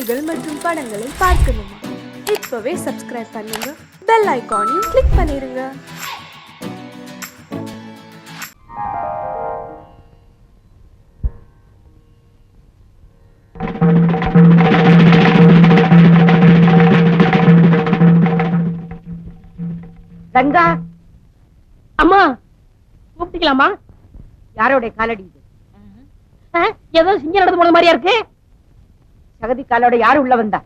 செய்திகள் மற்றும் படங்களை பார்க்கணுமா? இப்பவே சப்ஸ்கிரைப் பண்ணுங்க, பெல் ஐகானையும் கிளிக் பண்ணிருங்க. ரங்கா, அம்மா கூப்பிட்டுக்கலாமா? யாரோட காலடி இது? ஏதோ சிங்க நடந்து போன மாதிரியா இருக்கு. சகதி காலோட யாரு உள்ள வந்தா?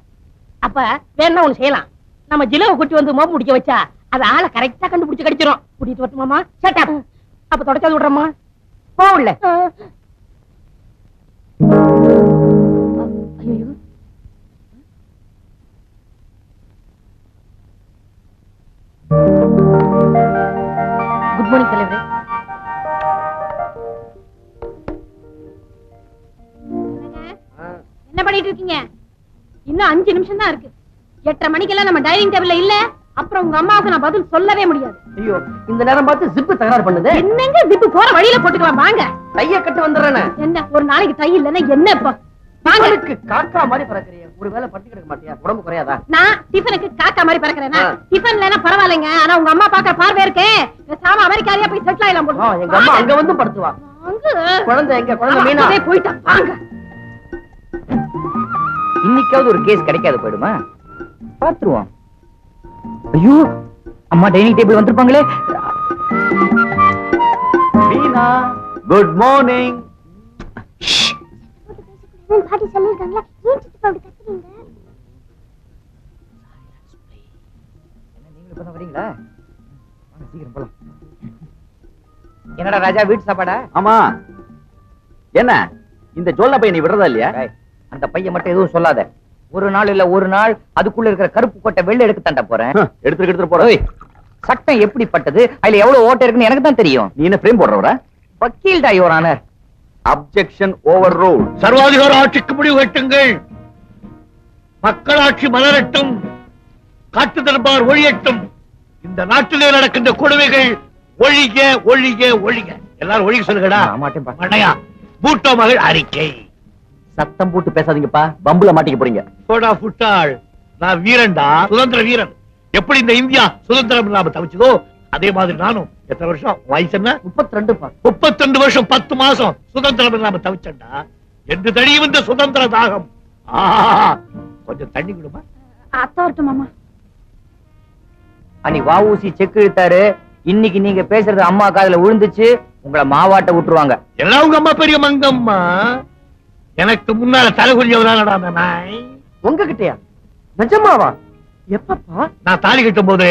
அப்ப வேணா ஒண்ணு செய்யலாம். நம்ம ஜிலவை குட்டி வந்து மோப்பு முடிக்க வச்சா அது ஆளை கரெக்டா கண்டுபிடிச்சு கடிச்சிரும். கூட்டிட்டு வரட்டுமாமா? சட்டா அப்ப தொடச்சாது விடுறோமா? போ உள்ள. ஐயோ, குட் மார்னிங் தலைவரே. என்ன பண்ணிட்டு இருக்கீங்க? இன்னும் 5 நிமிஷம் தான் இருக்கு. 8:30 மணிக்கெல்லாம் நம்ம டைனிங் டேபிள்ல இல்ல. அப்புறம் உங்க அம்மாவுக்கு நான் பதில் சொல்லவே முடியாது. ஐயோ, இந்த நேரம் பார்த்து ஜிப்பு தகராறு பண்ணுது. என்னங்க ஜிப்பு போற வழியில போட்டுக்கலாம் வாங்க. டைய கட்டு வந்துடுறேனே. என்ன ஒரு நாளைக்கு டை இல்லன்னா என்ன இப்ப? வாங்களுக்கு காக்கா மாதிரி பறக்கறிய. ஒருவேளை பட்டி கிடக்க மாட்டியா? உடம்பு குறையாதா? நான் டிஃபனுக்கு காக்கா மாதிரி பறக்கறேனா? டிஃபன் இல்லனா பரவாயில்லைங்க. ஆனா உங்க அம்மா பாக்க பார்வை இருக்கே. சாம அமெரிக்காரியா போய் செட்டில் ஆயிலாம் போடு. எங்க அம்மா அங்க வந்து படுத்துவா. அங்க குழந்தை எங்க? குழந்தை மீனா போய்ட்டா. வாங்க. இன்னைக்காவது ஒரு கேஸ் கிடைக்காது போயிடுமா? பாத்துருவோம். ஐயோ, அம்மா டைனிங் டேபிள் வந்திருப்பாங்களே. Meena, good morning. பாட்டி சொல்லிருக்காங்களா? ஏன் சித்தப்பா அப்படி கத்துறீங்க? நீங்க இப்ப தான் வரீங்களா? வாங்க சீக்கிரம் போலாம். என்னடா ராஜா, வீட்டு சாப்பாடா? ஆமா. என்ன இந்த ஜோல்ல பையன் நீ விடுறதா இல்லையா? அந்த பையன் மட்டும் எதுவும் சொல்லாத. ஒரு நாள் இல்ல ஒரு நாள் அதுக்குள்ள இருக்கிற கருப்பு கோட்டை வெள்ளை எடுக்க தண்ட போறேன். எடுத்துட்டு போற. சட்டம் எப்படிப்பட்டது, அதுல எவ்வளவு ஓட்டை இருக்குன்னு எனக்கு தான் தெரியும். நீ என்ன பிரேம் போடுறவரா? வக்கீல்டா your honour. Objection overruled. சர்வாதிகார ஆட்சிக்கு முடிவு கட்டுங்கள். மக்களாட்சி மலரட்டும், காட்டு தர்பார் ஒழியட்டும். இந்த நாட்டிலே நடக்கின்ற கொடுமைகள் ஒழிக ஒழிக ஒழிக. எல்லாரும் ஒழிக சொல்லுங்கடா. மண்டையா பூட்டோ மகள் அறிக்கை. சத்தம் போட்டு பேசாதீங்கப்பா, பம்புல மாட்டிக்க போறீங்க. போடா புட்டாள். நான் வீரன்டா, சுதந்திர வீரன். எப்படி இந்த இந்தியா சுதந்திரம் இல்லாம தவிச்சதோ அதே மாதிரி நானும். எத்தனை வருஷம் வயசு என்ன? 32 வருஷம் 10 மாசம் சுதந்திரம் இல்லாம தவிச்சண்டா. என்று தனியும் இந்த சுதந்திர தாகம். கொஞ்சம் தண்ணி கொடுமா. அத்தை வரட்டும் மாமா. அனி வாவூசி செக் இழுத்தாரு. இன்னைக்கு நீங்க பேசுறது அம்மா காதுல விழுந்துச்சு. உங்களை மாவாட்ட விட்டுருவாங்க. எல்லாம் உங்க அம்மா பெரிய மங்கம்மா. எனக்கு முன்னால தலைகுறியவதானடா அந்த நாய். உங்ககிட்டயா? நிஜமாவா? எப்பப்பா? நான் தாலி கட்டும் போதே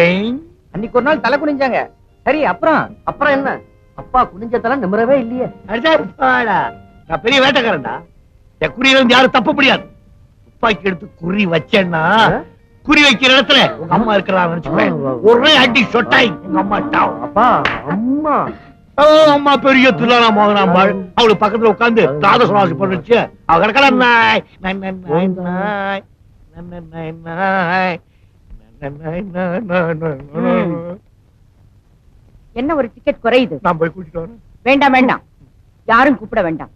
அன்னைக்கு ஒரு நாள் தலை குனிஞ்சாங்க. சரி, அப்புறம் என்ன? அப்பா குனிஞ்சதெல்லாம் நிமிரவே இல்லையே. நான் பெரிய வேட்டைக்காரன்டா. என் குறியில இருந்து யாரும் தப்ப முடியாது. துப்பாக்கி எடுத்து குறி வச்சேன்னா குறி வைக்கிற இடத்துல உங்க அம்மா இருக்கிறான்னு நினைச்சுப்பேன். ஒரே அடி சொட்டாய் உங்க அம்மா டாவ். அப்பா, அம்மா அம்மா பெரிய துல்லானா மோகனாம்பாள். அவளுக்கு பக்கத்துல உட்கார்ந்து ராத சுவாசி பண்ணுச்சு. அவ கிடக்கல நாய் நாய் நாய் நாய் நாய் நாய் நாய். என்ன ஒரு டிக்கெட் குறையுது? நான் போய் கூட்டிட்டு வரேன். வேண்டாம் வேண்டாம், யாரும் கூப்பிட வேண்டாம்.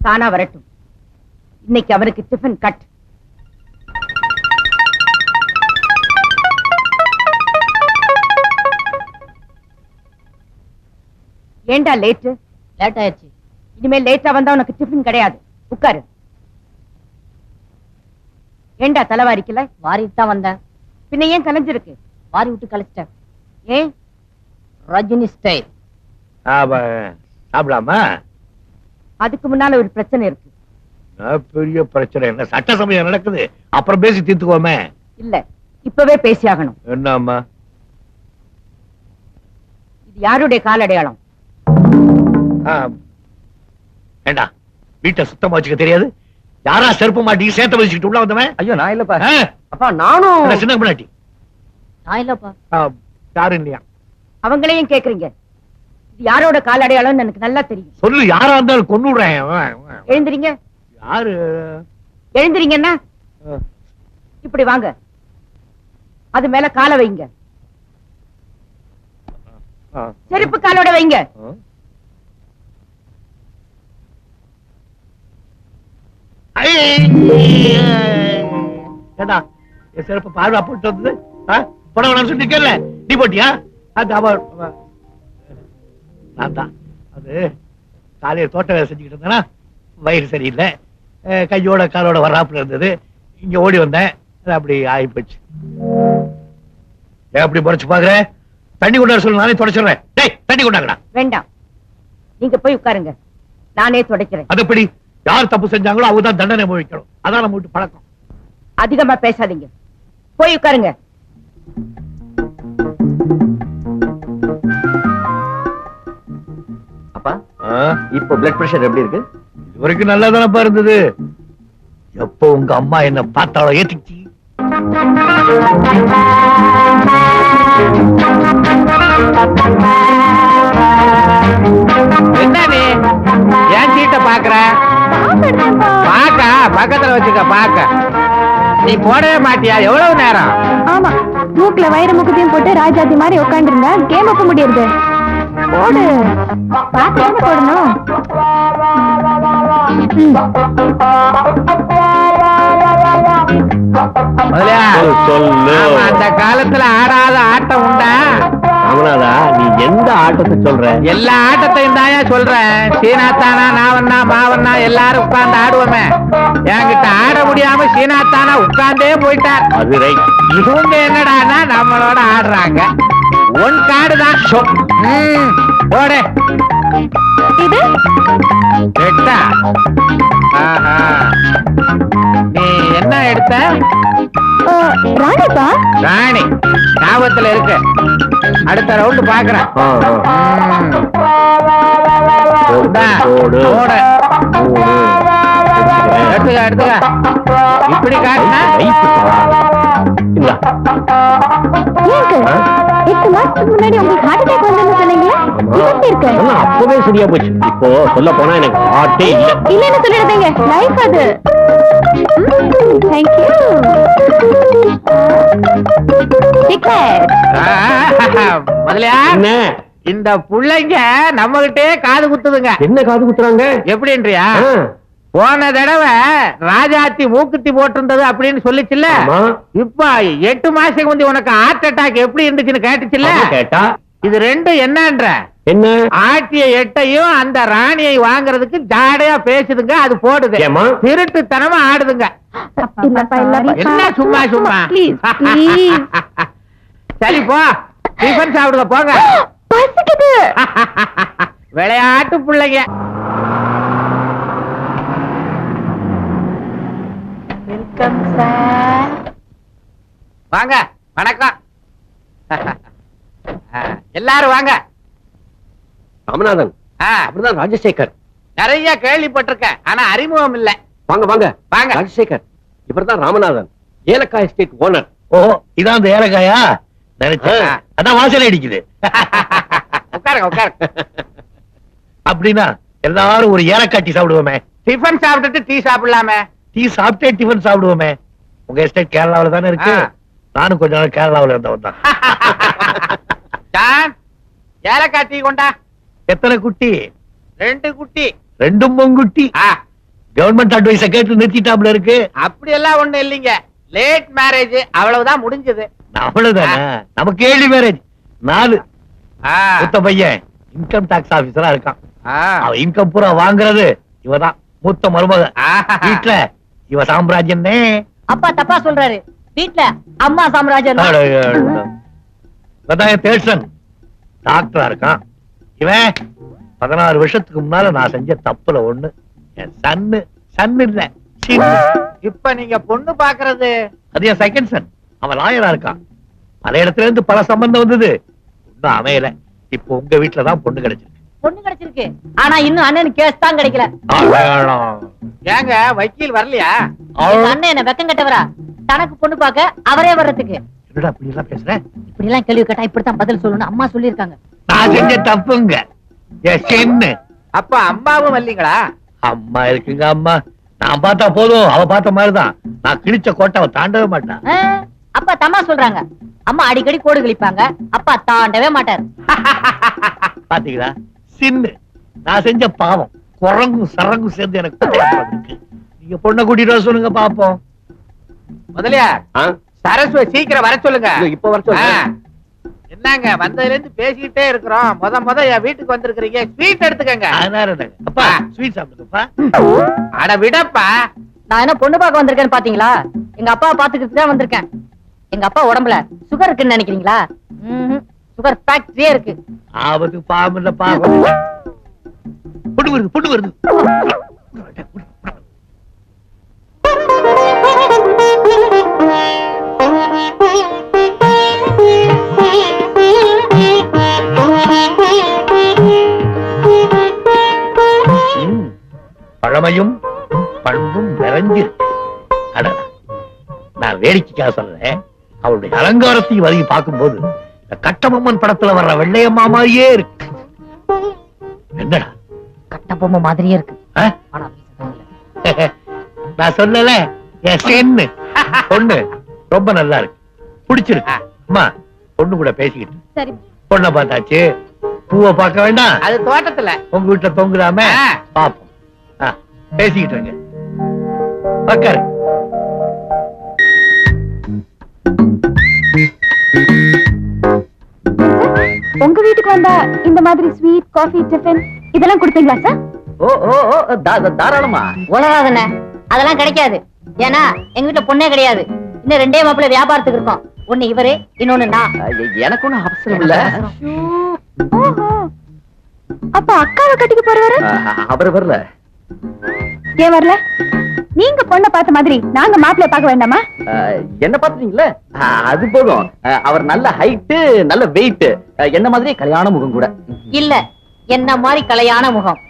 தானா வரட்டும். இன்னைக்கு அவருக்கு டிஃபன் கட். ஏண்டா லேட் ஆயிடுச்சு. இனிமேல் லேட்டா வந்தா உனக்கு டிஃபன் கிடையாது. உட்காரு. ஏண்டா தலைவாரிக்கல? வாரிட்டு தான் வந்தேன். பின்ன ஏன் கலைஞ்சிருக்கு? வாரி விட்டு கலைச்சிட்டேன். ஏன்? ரஜினி ஸ்டைல். சாப்பிடாமா? அதுக்கு முன்னால ஒரு பிரச்சனை இருக்கு. பெரிய பிரச்சனை என்ன? சட்ட சமயம் நடக்குது, அப்புறம் பேசி தீர்த்துக்கோமே. இல்ல, இப்பவே பேசி ஆகணும். என்னம்மா? இது யாருடைய காலடையாளம்? ஏண்டா வீட்டை சுத்தமா வச்சுக்க தெரியாது? யாரா செருப்பு மாட்டி சேர்த்த வச்சுக்கிட்டு உள்ள வந்தவன்? ஐயோ, நான் இல்லப்பா. அப்பா, நானும் சின்ன பிள்ளாட்டி. நான் இல்லப்பா. யாரு இல்லையா? அவங்களையும் கேக்குறீங்க. இது யாரோட காலடையாளம் எனக்கு நல்லா தெரியும். சொல்லு, யாரா இருந்தாலும் கொன்னு விடுறேன். எழுந்திரீங்க. யாரு? எழுந்திரீங்கன்னா இப்படி வாங்க. அது மேல காலை வைங்க. செருப்பு காலோட வைங்க. ஏடா என் செருப்பு பார்வா போட்டு வந்தது போட வேணாம்னு சொல்லிருக்கல, நீ போட்டியா? நான் தான் அது காலையில தோட்ட வேலை செஞ்சுக்கிட்டு இருந்தேன்னா வயிறு சரியில்லை, கையோட காலோட வராப்புல இருந்தது, இங்க ஓடி வந்தேன், அப்படி ஆகி போச்சு. அப்படி முறைச்சு பாக்குற, தண்ணி கொண்டாட சொல்லு, நானே தொடச்சிடுறேன். டேய் தண்ணி கொண்டாங்கடா. வேண்டாம், நீங்க போய் உட்காருங்க, நானே துடைக்கிறேன். அது எப்படி? யார் தப்பு செஞ்சாங்களோ அவங்க தான் தண்டனை அனுபவிக்கணும், அதான் நம்ம வீட்டு பழக்கம். அதிகமா பேசாதீங்க, போய் உட்காருங்க. அப்பா இப்போ பிளட் பிரஷர் எப்படி இருக்கு? இது வரைக்கும் நல்லா தானப்பா இருந்தது. எப்போ உங்க அம்மா என்ன பார்த்தாலோ ஏத்திச்சு. என்ன நீ ஏன் சீட்டை பாக்குற? பாக்க பக்கத்துல வச்சுக்க, பாக்க நீ போடவே மாட்டியா? எவ்வளவு நேரம்? ஆமா, மூக்குல வயிறு முக்கத்தையும் போட்டு ராஜாத்தி மாதிரி உட்காந்துருந்தா கேம் வைக்க முடியாது. போடு, பாத்து போடணும். அந்த காலத்துல ஆடாத ஆட்டம் உண்டா? ராமநாதா, நீ எந்த ஆட்டத்தை சொல்ற? எல்லா ஆட்டத்தையும் தாயா சொல்றேன். சீனாத்தானா, நாவண்ணா, மாவண்ணா எல்லாரும் உட்கார்ந்து ஆடுவோமே. என்கிட்ட ஆட முடியாம சீனாத்தானா உட்கார்ந்தே போயிட்டார். அது ரைட். இவங்க என்னடான்னா நம்மளோட ஆடுறாங்க. ஒன் கார்டு தான். போடு. இது எட்டா? ஆஹா, நீ என்ன எடுத்த? ராணிப்பா. ராணி ஞாபகத்துல இருக்கு. அடுத்த ரவுண்டு பாக்குறேன். எடுத்துக்க எடுத்துக்க. இப்படி காட்டினா ஏங்க, 8 மாசத்துக்கு முன்னாடி உங்களுக்கு ஹார்ட் அட்டாக் வந்ததுன்னு சொன்னீங்களா? எப்படி இருக்கு? அப்பவே சரியா போச்சு. இப்போ சொல்ல போனா எனக்கு ஹார்ட்டே இல்ல. இல்லன்னு சொல்லிடுறீங்க, லைஃப் அது. Thank you. முதலியா இந்த புள்ளைங்க நம்ம கிட்டே காது குத்துதுங்க. என்ன காது குத்துறாங்க? எப்படின்றியா? போன தடவை ராஜாத்தி மூக்குத்தி போட்டிருந்தது அப்படின்னு சொல்லிச்சுல்ல. இப்ப 8 மாசத்துக்கு முந்தி உனக்கு ஹார்ட் அட்டாக் எப்படி இருந்துச்சுன்னு கேட்டுச்சுல்ல. கேட்டா இது ரெண்டும் என்னன்ற? என்ன? ஆட்டிய எட்டையும் அந்த ராணியை வாங்குறதுக்கு ஜாடையா பேசுதுங்க. அது போடுது, திருட்டுத்தனமா ஆடுதுங்க. என்ன சும்மா சும்மா? சரி போ, டிஃபன் சாப்பிடுங்க போங்க. விளையாட்டு பிள்ளைங்க. Welcome sir. வாங்க, வணக்கம். எல்லாரும் வாங்க. ராமநாதன், அப்படிதான் ராஜசேகர். நிறைய கேள்விப்பட்டிருக்கேன், ஆனா அறிமுகம் இல்ல. வாங்க வாங்க வாங்க. ராஜசேகர், இவர்தான் ராமநாதன், ஏலக்காய் எஸ்டேட் ஓனர். ஓ, இதான் அந்த ஏலக்காயா? நினைச்சேன், அதான் வாசனை அடிக்குது. உட்காருங்க உட்காருங்க. அப்படின்னா எல்லாரும் ஒரு ஏலக்காய் டீ சாப்பிடுவோமே. டிஃபன் சாப்பிட்டுட்டு டீ சாப்பிடலாமே. டீ சாப்பிட்டே டிஃபன் சாப்பிடுவோமே. உங்க எஸ்டேட் கேரளாவில தானே இருக்கு. நானும் கொஞ்ச நாள் கேரளாவில இருந்தவன் தான். ஏலக்காய் டீ கொண்டா. எத்தனை குட்டி? 2 குட்டி. 2 பொங்குட்டி. கவர்மெண்ட் அட்வைஸ கேட்டு நிறுத்திட்டாப்ல இருக்கு. அப்படி எல்லாம் ஒண்ணு இல்லைங்க. லேட் மேரேஜ், அவ்வளவுதான் முடிஞ்சது. அவ்வளவுதானே? நமக்கு ஏழு மேரேஜ். 4. மூத்த பையன் இன்கம் டாக்ஸ் ஆபீசரா இருக்கான். அவன் இன்கம் பூரா வாங்குறது இவதான் மூத்த மருமக. வீட்டுல இவ சாம்ராஜ்யம். அப்பா தப்பா சொல்றாரு, வீட்டுல அம்மா சாம்ராஜ்யம். தேர்சன் டாக்டரா இருக்கான். இவன் 16 வருஷத்துக்கு முன்னால நான் செஞ்ச தப்புல ஒண்ணு. என் சன்னு இல்ல, இப்ப நீங்க பொண்ணு பாக்குறது அது என் செகண்ட் சன். அவன் லாயரா இருக்கான். பல இடத்துல இருந்து பல சம்பந்தம் வந்தது, ஒன்னும் அமையல. இப்போ உங்க வீட்டுலதான் பொண்ணு கிடைச்சிருக்கு. பொண்ணு கிடைச்சிருக்கு, ஆனா இன்னும் அண்ணன் கேஸ் தான் கிடைக்கல. ஏங்க வக்கீல் வரலையா? அண்ணன் என்ன வெக்கம் கட்டவரா? தனக்கு பொண்ணு பார்க்க அவரே வர்றதுக்கு. என்னடா இப்படி எல்லாம் பேசுறேன்? இப்படி எல்லாம் கேள்வி கேட்டா இப்படித்தான் பதில் சொல்லணும், அம்மா சொல்லிருக்காங்க. நான் செஞ்ச தப்புங்க. அப்ப அம்மாவும் வரலீங்களா? அம்மா இருக்குங்க. அம்மா நான் பார்த்தா போதும், அவ பார்த்த மாதிரிதான். நான் கிழிச்ச கோட்டை அவ தாண்டவே மாட்டான். அப்பா தம்மா சொல்றாங்க, அம்மா அடிக்கடி கோடு கிழிப்பாங்க, அப்பா தாண்டவே மாட்டாரு. பாத்தீங்களா? சின்ன நான் செஞ்ச பாவம் குரங்கும் சரங்கும் சேர்ந்து எனக்கு இருக்கு. நீங்க பொண்ணை கூட்டிட்டு வர சொல்லுங்க பாப்போம். முதலியார் சரஸ்வதி சீக்கிரம் வர சொல்லுங்க. இப்ப வர சொல்லுங்க. என்னங்க வந்ததுல இருந்து பேசிக்கிட்டே இருக்கிறோம். முத என் வீட்டுக்கு வந்திருக்கிறீங்க, ஸ்வீட் எடுத்துக்கங்க. அப்பா ஸ்வீட் சாப்பிடுங்கப்பா. அட விடப்பா. நான் என்ன பொண்ணு பார்க்க வந்திருக்கேன்னு பாத்தீங்களா? எங்க அப்பா பாத்துக்கிட்டு தான் வந்திருக்கேன். எங்க அப்பா உடம்புல சுகர் இருக்குன்னு நினைக்கிறீங்களா? சுகர் ஃபேக்டரியே இருக்கு. ஆவது பாம்புல பாம்பு. பொண்ணு வருது. பழமையும் பண்பும் நிறைஞ்சிருக்கு. அடடா, நான் வேடிக்கைக்காக சொல்றேன். அவளுடைய அலங்காரத்தையும் வரையும் பார்க்கும்போது இந்த கட்டபொம்மன் படத்துல வர்ற வெள்ளையம்மா மாதிரியே இருக்கு. என்னடா கட்டபொம்மை மாதிரியே இருக்கு. நான் சொல்லல, பொண்ணு ரொம்ப நல்லா இருக்கு, பிடிச்சிருக்கு. அம்மா பொண்ணு கூட பேசிக்கிட்டு சரி பொண்ணை பார்த்தாச்சு, பூவை பார்க்க வேண்டாம். அது தோட்டத்துல உங்க வீட்டுல தொங்குதாமே, பாப்போம். பேசிக்கிட்டு இருங்க. உட்காரு. உங்க வீட்டுக்கு வந்தா இந்த மாதிரி ஸ்வீட் காஃபி டிஃபன் இதெல்லாம் கொடுப்பீங்களா சார்? ஓ தாராளமா. உலகாதன அதெல்லாம் கிடைக்காது. ஏன்னா எங்க வீட்டுல பொண்ணே கிடையாது. இன்னும் 2 மாப்பிள்ளை வியாபாரத்துக்கு இருக்கோம். ஒண்ணு இவரு, இன்னொன்னு நான். எனக்கு ஒண்ணும் அவசரம் இல்ல. ஓஹோ, அப்ப அக்காவை கட்டிக்க போறவரு அவர் வரல. ஏன் வரல? நீங்க பொண்ணை பார்த்த மாதிரி நாங்க மாப்பிள்ளை பார்க்க வேண்டாமா? என்ன பாத்துறீங்களா? அது போதும். அவர் நல்ல ஹைட், நல்ல வெயிட், என்ன மாதிரியே கல்யாண முகம் கூட. இல்ல, என்ன மாதிரி கலையான முகம்.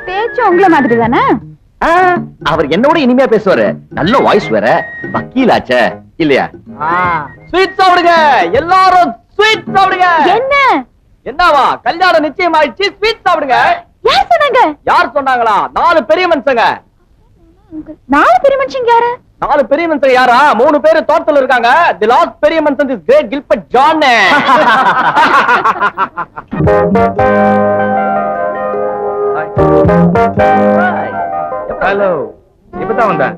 பேச்சு உங்களை மாதிரி தானே? அவர் என்னோட இனிமையா பேசுவாரு. நல்ல வாய்ஸ் வேற, வக்கீலாச்சே இல்லையா? ஸ்வீட் சாப்பிடுங்க எல்லாரும், ஸ்வீட் சாப்பிடுங்க. என்ன என்னவா கல்யாணம் நிச்சயம் ஆயிடுச்சு, ஸ்வீட் சாப்பிடுங்க. யார் சொன்னாங்க? யார் சொன்னாங்களா? 4 பெரிய மனுஷங்க. 4 பெரிய மனுஷங்க யாரு? 4 பெரிய மனுஷங்க யாரா? 3 பேரு தோட்டத்துல இருக்காங்க. தி லாஸ்ட் பெரிய மனுஷன் is great Gilbert John. Hello, இப்பதான் வந்தேன்.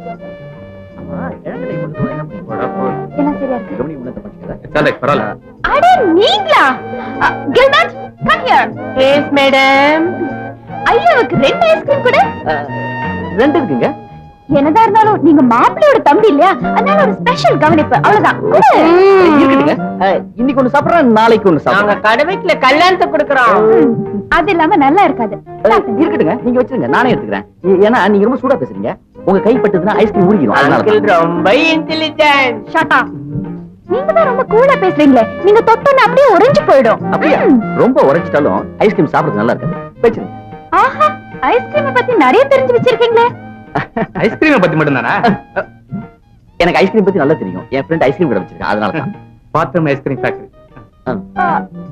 எல்லாம் சரியா இருக்கு. பரவாயில்ல. அட நீங்களா? Gilbert come here. Yes madam. ஐயாவுக்கு 2 ஐஸ்கிரீம் கூட. 2 இருக்குங்க. என்னதா இருந்தாலும் நீங்க மாப்பிள்ளையோட தம்பி இல்லையா? அதனால ஒரு ஸ்பெஷல் கவனிப்பு, அவ்வளவுதான். இருக்குங்க. இன்னைக்கு ஒண்ணு சாப்பிடுறேன், நாளைக்கு ஒண்ணு நாங்க சாப்பிடுறேன். கடமைக்குல கல்யாணத்தை கொடுக்கறோம். அது இல்லாம நல்லா இருக்காது. இருக்கட்டுங்க, நீங்க வச்சிருங்க, நானே எடுத்துக்கிறேன். ஏன்னா நீங்க ரொம்ப சூடா பேசுறீங்க. உங்க கை பட்டதுன்னா ஐஸ்கிரீம் ஊறிடும். அதனால ரொம்ப இன்டெலிஜென்ட். Shut up. நீங்க தான் ரொம்ப கூலா பேசுறீங்களே. நீங்க தொட்டோன்னு அப்படியே உறைஞ்சு போயிடும். அப்படியா? ரொம்ப உரைச்சிட்டாலும் ஐஸ்கிரீம் சாப்பிடுறது நல்லா இருக்காது. வச்சிருங்க. ஆஹா, ஐஸ்கிரீம் பத்தி நிறைய தெரிஞ்சு வச்சிருக்கீங்களே. ஐஸ்கிரீம் பத்தி மட்டும் தானா? எனக்கு ஐஸ்கிரீம் பத்தி நல்லா தெரியும். என் ஃப்ரெண்ட் ஐஸ்கிரீம் கடை வச்சிருக்கேன், அதனால தான். Bathroom ice cream factory.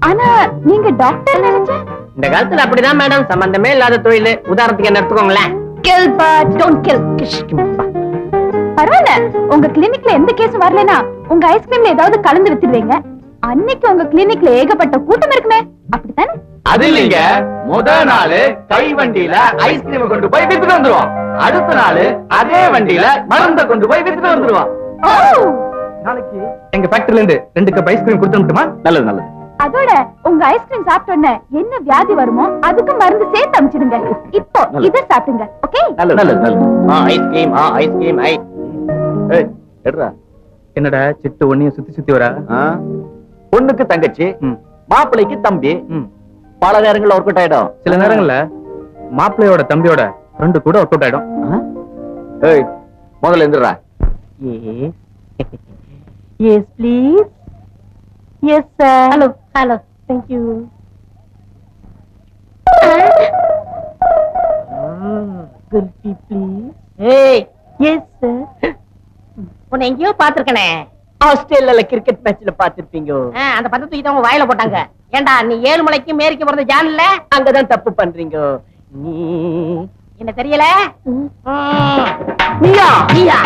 ஆனா நீங்க டாக்டர் நினைச்சேன். இந்த காலத்துல அப்படிதான் மேடம், சம்பந்தமே இல்லாத தொழில். உதாரணத்துக்கு என்ன எடுத்துக்கோங்களேன். Gilbert, don't kill. பரவாயில்ல, உங்க கிளினிக்ல எந்த கேஸும் வரலனா உங்க ஐஸ்கிரீம்ல ஏதாவது கலந்து வித்துடுவீங்க. அன்னைக்கு உங்க கிளினிக்ல ஏகப்பட்ட கூட்டம் இருக்குமே, அப்படித்தானே? அது இல்லைங்க. முத நாள் கை வண்டியில ஐஸ்கிரீம் கொண்டு போய் வித்துட்டு வந்துருவோம். அடுத்த நாள் அதே வண்டியில மருந்த கொண்டு போய் வித்துட்டு வந்துருவோம். நாளைக்கு எங்க ஃபேக்டரில இருந்து 2 கப் ஐஸ்கிரீம் கொடுத்து மட்டுமா? நல்லது நல்லது. அதோட உங்க ஐஸ்கிரீம் சாப்பிட்டோன்னே என்ன வியாதி வருமோ அதுக்கு மருந்து சேர்த்து அனுப்பிச்சிடுங்க. இப்போ இத சாப்பிடுங்க, ஓகே? நல்லது நல்லது நல்லது. ஐஸ்கிரீம் ஐஸ்கிரீம் ஐ. ஏய் எடுடா. என்னடா சிட்டு ஒண்ணிய சுத்தி சுத்தி வரா? பொண்ணுக்கு தங்கச்சி, மாப்பிள்ளைக்கு தம்பி. பல நேரங்கள்ல ஒர்க் அவுட் ஆயிடும். சில நேரங்கள்ல மாப்பிள்ளையோட தம்பியோட ஃப்ரெண்டு கூட ஒர்க் அவுட் ஆயிடும். ஏய் முதல்ல எந்திரா. Yes, please. Yes, sir. Hello, hello. Thank you. Gulfi, please. Hey. Yes, sir. உன்னை எங்கேயோ பாத்துருக்கனே. ஆஸ்திரேலியால கிரிக்கெட் மேட்ச்ல பாத்திருப்பீங்க. அந்த பத்து தூக்கி அவங்க வாயில போட்டாங்க. ஏண்டா நீ 7 மலைக்கு மேற்கு பிறந்த ஜான் இல்ல? அங்கதான் தப்பு பண்றீங்க. நீ என்ன தெரியல? நீயா நீயா?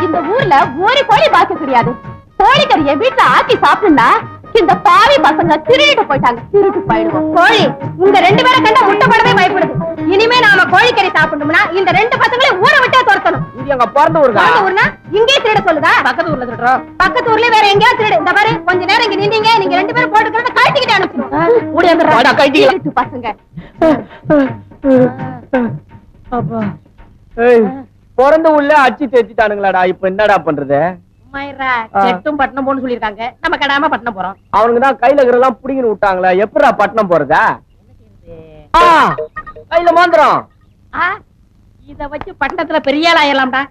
இந்த ஊர்ல ஒரு கோழி பார்க்க கிடையாது. கோழிக்கறியை வீட்டுல ஆக்கி சாப்பிடுனா இந்த பாவி பசங்க திருடிட்டு போயிட்டாங்க. திருட்டு போயிடுவோம். கோழி உங்க 2 பேரை கண்டா முட்டை போடவே பயப்படுது. சாப்பிடணும்னா இந்த ரெண்டு பசங்களையும் ஊரை விட்டே துரத்தணும். இது எங்க பிறந்த ஊருக்கா? பிறந்த ஊர்னா இங்கே திருட சொல்லுதா? பக்கத்து ஊர்ல திருடுறோம். பக்கத்து ஊர்ல வேற எங்கேயாவது திருடு. இந்த பாரு கொஞ்ச நேரம் இங்க நின்னீங்க, நீங்க ரெண்டு பேரும் போட்டுக்கிறத கழட்டிக்கிட்டு அனுப்பிச்சிடும். ஓடி வந்துடுறா கழட்டிக்கலாம் பசங்க. அப்பா பிறந்த ஊர்ல அடிச்சு தேய்ச்சிட்டானுங்களாடா, இப்ப என்னடா பண்றது? செட்டும் பட்டணம் போன்னு சொல்லிருக்காங்க, நம்ம கடாம பட்டணம் போறோம். அவனுக்கு தான் கையில இருக்கிறதெல்லாம் புடிங்கன்னு விட்டாங்களா, எப்படா பட்டணம் போறதா? கையில மாந்திரம். இத வச்சு பட்டணத்துல பெரிய ஆள் ஆயிரலாம்டா.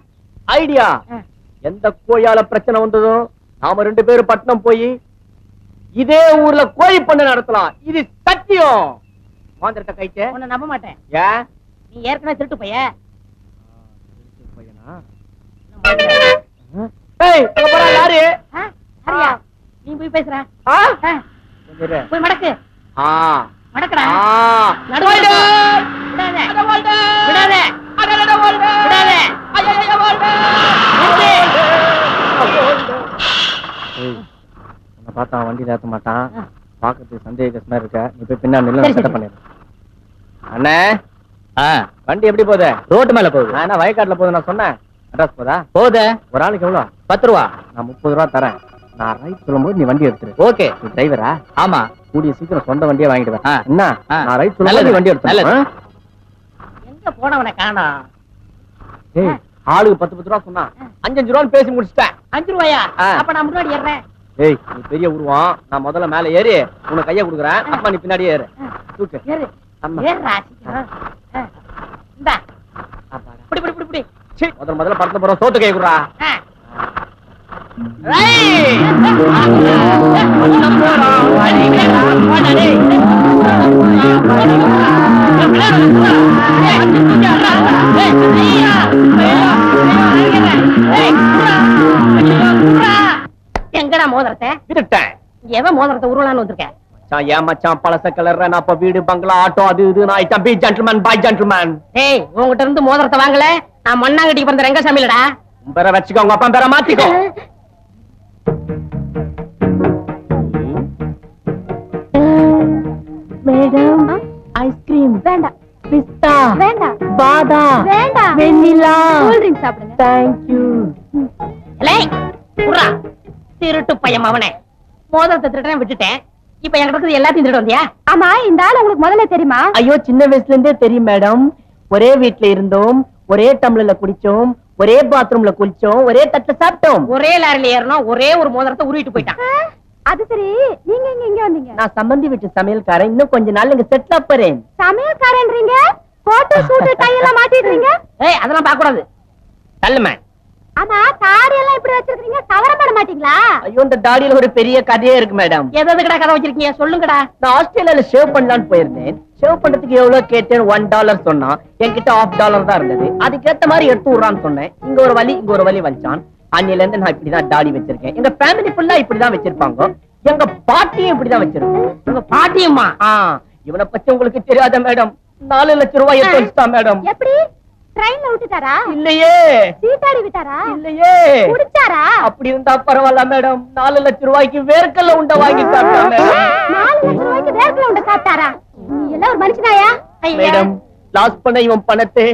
ஐடியா. எந்த கோயால பிரச்சனை வந்ததோ நாம ரெண்டு பேரும் பட்டணம் போய் இதே ஊர்ல கோழி பண்ண நடத்தலாம். இது சத்தியம். மாந்திரத்தை கைட்டு உன்னை நம்ப மாட்டேன். ஏன்? நீ ஏற்கனவே திருட்டு பைய. யாரு? நீ போய் பேசுற. போய் மடக்கு. மடக்கடா. விடாதே. விடாதே. விடாதே. பார்த்தா வண்டி ஏத்த மாட்டான், பாக்கிறதுக்கு சந்தேகமா இருக்க. நீ போய் பின்னாடி நின்னு செட்டப் பண்ணிடு. அண்ணே வண்டி எப்படி போகுது? ரோட்டு மேல போகுது. நான் என்ன வயக்காட்டுல போகுது நான் சொன்னேன். அட்ரஸ் போதா? போகுது. ஒரு ஆளுக்கு எவ்வளவு? 10 ரூபா. நான் 30 ரூபா தரேன். நான் ரைட் சொல்லும்போது நீ வண்டி எடுத்துரு. ஓகே. நீ டிரைவரா? ஆமா. கூடிய சீக்கிரம் சொந்த வண்டியை வாங்கிடுவேன். ஆ. என்ன? ஆ. நான் ரைட் சொல்லும்போது நீ வண்டி எடுத்து. எங்க போனவனை காணோம். ஏய், ஆளுக்கு 10 ரூபா சொன்னா 5 ரூபான்னு பேசி முடிச்சிட்டேன். 5 ரூபாயா? ஆ. அப்ப நான் முன்னாடி ஏறேன். ஏய், நீ பெரிய உருவம். நான் முதல்ல மேல ஏறி உனக்கு கைய கொடுக்குறேன். அப்பா நீ பின்னாடியே ஏறு. தூக்கு. ஏறு. அம்மா. ஏறுடா சீக்கிரம். இந்தா. புடி புடி புடி புடி. சீ, முதல்ல படத்துல போற சோத்து கை குடுறா. எங்கடா மோதிரத்தை? விட்டுட்டேன். எவன் மோதிரத்தை உருளான்னு வந்திருக்கேன்? ஏன் மச்சான் பழச கலர்ற நான் இப்ப வீடு பங்களா ஆட்டோ அது இது நான் item be gentleman by gentleman. ஏய், உன்கிட்ட இருந்து மோதிரத்தை வாங்கல. நான் மண்ணாங்கட்டிக்கு பிறந்த ரெங்கசாமிலடா. பேர வச்சுக்கோ, உங்க அப்பா பேர மாத்திக்கோ. மேடம் ஐஸ்கிரீம் வேண்டாம், பிஸ்தா வேண்டாம், பாதாம் வேண்டாம், வெண்ணிலா கூல் ட்ரிங்க் சாப்பிடுங்க. Thank you. ஏய், குர்ரா. திருட்டு பையன் அவனே. மோதிரத்தை திருடனே விட்டுட்டேன். இப்ப என்கிட்ட இருக்குது எல்லாத்தையும் திருட வந்தியா? ஆமா, இந்த ஆள் உங்களுக்கு முதல்ல தெரியுமா? ஐயோ, சின்ன வயசுல இருந்தே தெரியும் மேடம். ஒரே வீட்ல இருந்தோம், ஒரே டம்ளர்ல குடிச்சோம், ஒரே பாத்ரூம்ல குளிச்சோம், ஒரே தட்டுல சாப்பிட்டோம். ஒரே லாரில ஏறணும், ஒரே ஒரு மோதிரத்தை உருவிட்டு போயிட்டான். அது சரி, நீங்க இங்க வந்தீங்க? நான் சம்பந்தி வீட்டு சமையல்காரன். இன்னும் கொஞ்ச நாள் இங்க செட்டில் ஆப்பறேன். சமையல்காரன்றீங்க, போட்டோ ஷூட் டை எல்லாம் மாட்டிடுறீங்க. ஏய், அதெல்லாம் பார்க்க கூடாது. தள்ளுமே. ஆமா, தாடி எல்லாம் இப்படி வச்சிருக்கீங்க, கவரம் பண்ண மாட்டீங்களா? ஐயோ, இந்த தாடியில ஒரு பெரிய கதையே இருக்கு மேடம். எதுக்குடா கதை வச்சிருக்கீங்க? சொல்லுங்கடா. நான் ஆஸ்திரேலியால ஷேவ் பண்ணலான்னு போயிருந்தேன். ஷேவ் பண்றதுக்கு எவ்வளவு கேட்டேன்? $1 சொன்னா. என்கிட்ட $1/2 தான் இருந்தது. அதுக்கேத்த மாதிரி எடுத்து விடுறான்னு சொன்னேன். இங்க ஒரு வலி இங்க ஒரு வலி வச்சான். அன்னில இருந்து நான் இப்படிதான் தாடி வச்சிருக்கேன். எங்க ஃபேமிலி ஃபுல்லா இப்படிதான் வச்சிருப்பாங்க. எங்க பாட்டியும் இப்படிதான் வச்சிருக்கோம். உங்க பாட்டியம்மா? இவனை பத்தி உங்களுக்கு தெரியாத மேடம். 4 லட்சம் ரூபாய் எடுத்து வச்சுட்டா மேடம். எப்படி? ட்ரெயின்ல விட்டுட்டாரா? இல்லையே. சீட்டாடி விட்டாரா? இல்லையே. குடிச்சாரா? அப்படி இருந்தா பரவாயில்ல மேடம். 4 லட்சம் ரூபாய்க்கு வேர்க்கல்ல உண்டை வாங்கி சாப்பிட்டா மேடம். 4 லட்சம் ரூபாய்க்கு வேர்க்கல்ல உண்டை சாப்பிட்டாரா? நீ எல்லாம் ஒரு மனுஷனாயா? மேடம், லாஸ் பண்ண இவன் பணத்தை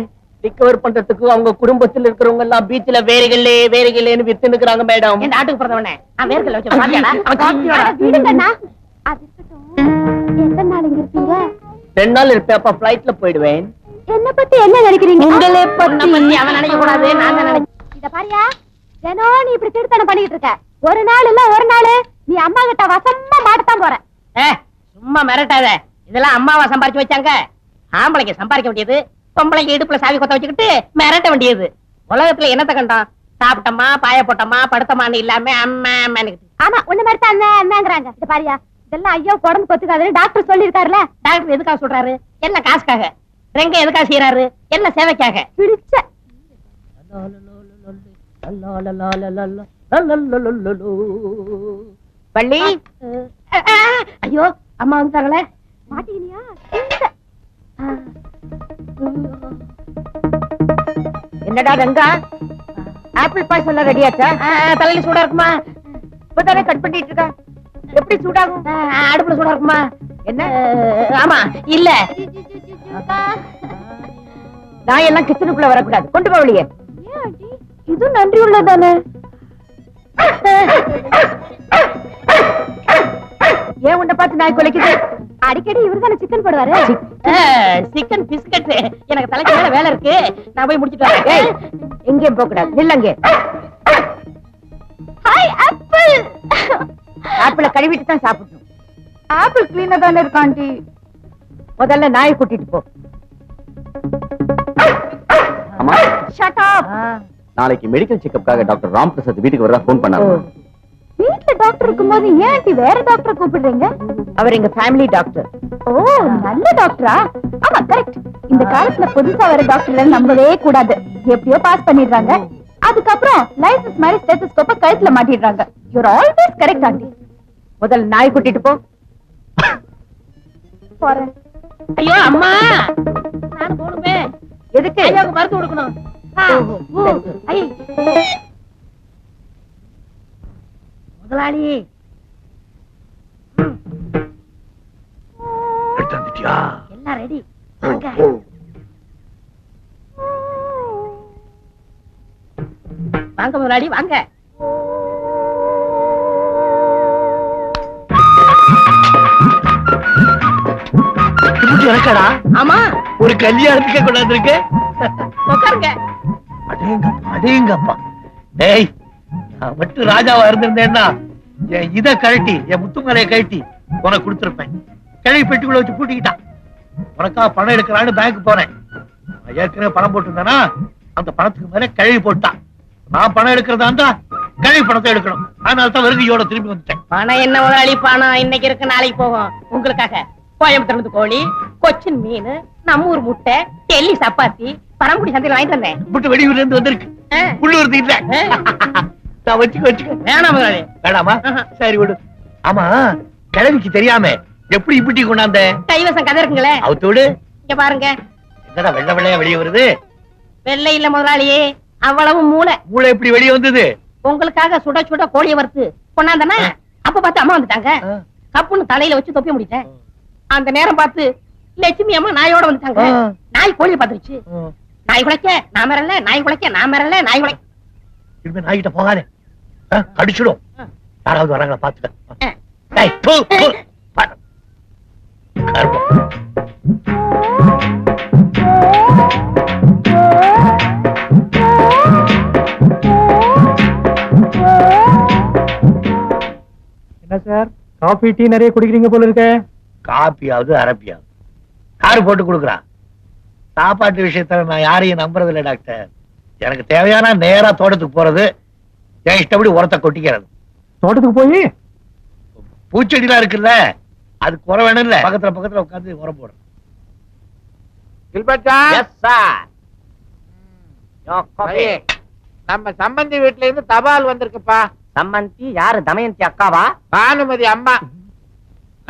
ரிகவர் பண்றதுக்கு அவங்க குடும்பத்தில் இருக்கிறவங்க எல்லாம் பீச்ல வேறுகளேன்னு வித்து நிக்கிறாங்க மேடம். என் நாட்டுக்கு பிறந்தவனே, நான் வேர்க்கல்ல வச்சு பாத்தியாடா? அவன் சாப்பிட்டியாடா? விடுங்கண்ணா. அது இருக்கட்டும். எத்தனை நாள் இங்க இருப்பீங்க? 2 நாள் இருப்பேன். அப்ப பிளைட்ல போயிடுவேன். என்ன பத்தி என்ன நினைக்கிறீங்க? உங்களை உன்னை பத்தி அவன் நினைக்க கூடாது, நான் தான் நினைக்கிறேன். இத பாரியா, தினம் நீ இப்படி திருத்தனம் பண்ணிட்டு இருக்க. ஒரு நாள் இல்ல ஒரு நாள் நீ அம்மா கிட்ட வசமா மாட்டத்தான் போற. சும்மா மிரட்டாத. இதெல்லாம் அம்மாவா சம்பாரிச்சு வச்சாங்க? ஆம்பளைக்கு சம்பாதிக்க வேண்டியது, பொம்பளைக்கு இடுப்புல சாவி கொத்த வச்சுக்கிட்டு மிரட்ட வேண்டியது. உலகத்துல என்னத்த கண்டோம்? சாப்பிட்டோமா, பாய போட்டோமா, படுத்தமான்னு இல்லாம அம்மா அம்மான்னு. ஆமா, ஒண்ணு மாதிரி தான் அண்ணாங்கிறாங்க. இது பாரியா, இதெல்லாம் ஐயோ உடம்பு கொத்துக்காதுன்னு டாக்டர் சொல்லிருக்காருல. டாக்டர் எதுக்காக சொல்றாரு? என்ன காசுக்காக? ரெங்க எதுக்காக செய்யறாரு? என்ன சேவைக்காக? பிடிச்ச பள்ளி. ஐயோ, அம்மா வந்துட்டாங்களே. மாட்டீங்கயா? என்னடா ரெங்கா, ஆப்பிள் பாய்ஸ் எல்லாம் ரெடியாச்சா? தலையில சூடா இருக்குமா? இப்பதானே கட் பண்ணிட்டு இருக்கா. எப்படி சூடாகும்? அடுப்புல சூடா இருக்குமா? என்ன? ஆமா, இல்ல நாய் எல்லாம் கிச்சனுக்குள்ள வரக்கூடாது. கொண்டு போ வெளியே. ஏன் ஆண்டி இது நன்றி உள்ளதானே? ஏன் உன்னை பார்த்து நாய் குலைக்குது? அடிக்கடி இவர் தானே சிக்கன் போடுவாரு. Chicken biscuit. எனக்கு தலைக்கு மேல வேலை இருக்கு, நான் போய் முடிச்சிட்டு வரேன். எங்கேயும் போக கூடாது, நில்லங்க. Hi apple. ஆப்பிள கழுவிட்டு தான் சாப்பிடணும். ஆப்பிள் கிளீனா தானே இருக்கு ஆண்டி. முதல்ல நாயை கூட்டிட்டு போ. அம்மா ஷட் அப். நாளைக்கு மெடிக்கல் செக்கப்காக டாக்டர் ராம் பிரசாத் வீட்டுக்கு வரதா போன் பண்ணாரு. வீட்ல டாக்டர் இருக்கும்போது ஏன் ஆண்டி வேற டாக்டரை கூப்பிடுறீங்க? அவர் எங்க ஃபேமிலி டாக்டர். ஓ நல்ல டாக்டரா? ஆமா கரெக்ட். இந்த காலத்துல புதுசா வர டாக்டர்ல நம்பவே கூடாது. எப்படியோ பாஸ் பண்ணிடுறாங்க. அதுக்கப்புறம் லைசன்ஸ் மாதிரி ஸ்டெத்தோஸ்கோப்ப கழுத்துல மாட்டிடுறாங்க. You are always correct aunty. முதல்ல நாய் கூட்டிட்டு போ. போறேன். ஐயோ அம்மா, நான் போணுமே. எதுக்கு? ஐயாக்கு மருந்து கொடுக்கணும். முதலாளி எடுத்துட்டியா? எல்லாம் ரெடி. வாங்க முதலாளி வாங்க. எனக்கடா? ஆமா, ஒரு கல்யாணத்துக்கு கொண்டாந்துருக்கு. உட்காருங்க. அடேங்கப்பா. டேய், நான் மட்டும் ராஜாவா இருந்திருந்தேன்னா என் இத கழட்டி, என் முத்துமலையை கழட்டி உனக்கு கொடுத்திருப்பேன். கிழவி பெட்டிக்குள்ள வச்சு பூட்டிக்கிட்டான். உனக்கா பணம் எடுக்கிறான்னு பேங்க் போனேன். நான் ஏற்கனவே பணம் போட்டுருந்தேனா அந்த பணத்துக்கு மேல கிழவி போட்டான். நான் பணம் எடுக்கிறதா இருந்தா கிழவி பணத்தை எடுக்கணும். அதனால தான் வருகையோட திரும்பி வந்துட்டேன். பணம் என்ன முதலாளி, பணம் இன்னைக்கு இருக்கு நாளைக்கு போகும். உங்களுக்காக கோயம்புத்தூர் கோழி, கொச்சின் மீன், நம்ம ஊர் முட்டை, டெல்லி சப்பாத்தி, பரம்புடி சந்தையில் வாங்கிட்டு வந்தேன். முட்டை வெளியூர்ல இருந்து வந்திருக்கு. உள்ளூர் இல்ல. நான் வச்சுக்க. வேணாம் முதலாளி. வேணாமா? சரி விடு. ஆமா, கிழவிக்கு தெரியாம எப்படி இப்படி கொண்டாந்த? கைவசம் கதை இருக்குங்களே, அவுத்தோடு. இங்க பாருங்க. என்னடா வெள்ளை வெள்ளையா வெளியே வருது? வெள்ளை இல்ல முதலாளியே, அவ்வளவு மூளை. மூளை எப்படி வெளியே வந்தது? உங்களுக்காக சுட சுட கோழியை வறுத்து கொண்டாந்தனா அப்ப பார்த்து அம்மா வந்துட்டாங்க. கப்புன்னு தலையில வச்சு தொப்பி முடிட்டேன். அந்த நேரம் பார்த்து லட்சுமி அம்மா நாயோட வந்துட்டாங்க. நாய் கோழியை பார்த்துருச்சு. நாய் குலைக்க நான் மிரல, நாய் குலைக்க நான் மிரல, நாய் குலைக்க. இனிமே நாய்கிட்ட போகாதே, கடிச்சிடும். யாராவது வராங்களா பாத்துக்க. என்ன சார், காபி டீ நிறைய குடிக்கிறீங்க போல இருக்க? காப்பியாவது அரப்பியாவது யாரு போட்டு கொடுக்குறான்? சாப்பாட்டு விஷயத்துல நான் யாரையும் நம்புறது இல்லை டாக்டர். எனக்கு தேவையான நேரா தோட்டத்துக்கு போறது, என் இஷ்டப்படி உரத்தை கொட்டிக்கிறது. தோட்டத்துக்கு போய் பூச்செடிலாம் இருக்குல்ல, அது குறை வேணும் இல்ல, பக்கத்துல உட்காந்து உரம் போடுறேன். நம்ம சம்பந்தி வீட்டுல இருந்து தபால் வந்திருக்குப்பா. சம்மந்தி யாரு? தமயந்தி அக்காவா? பானுமதி அம்மா.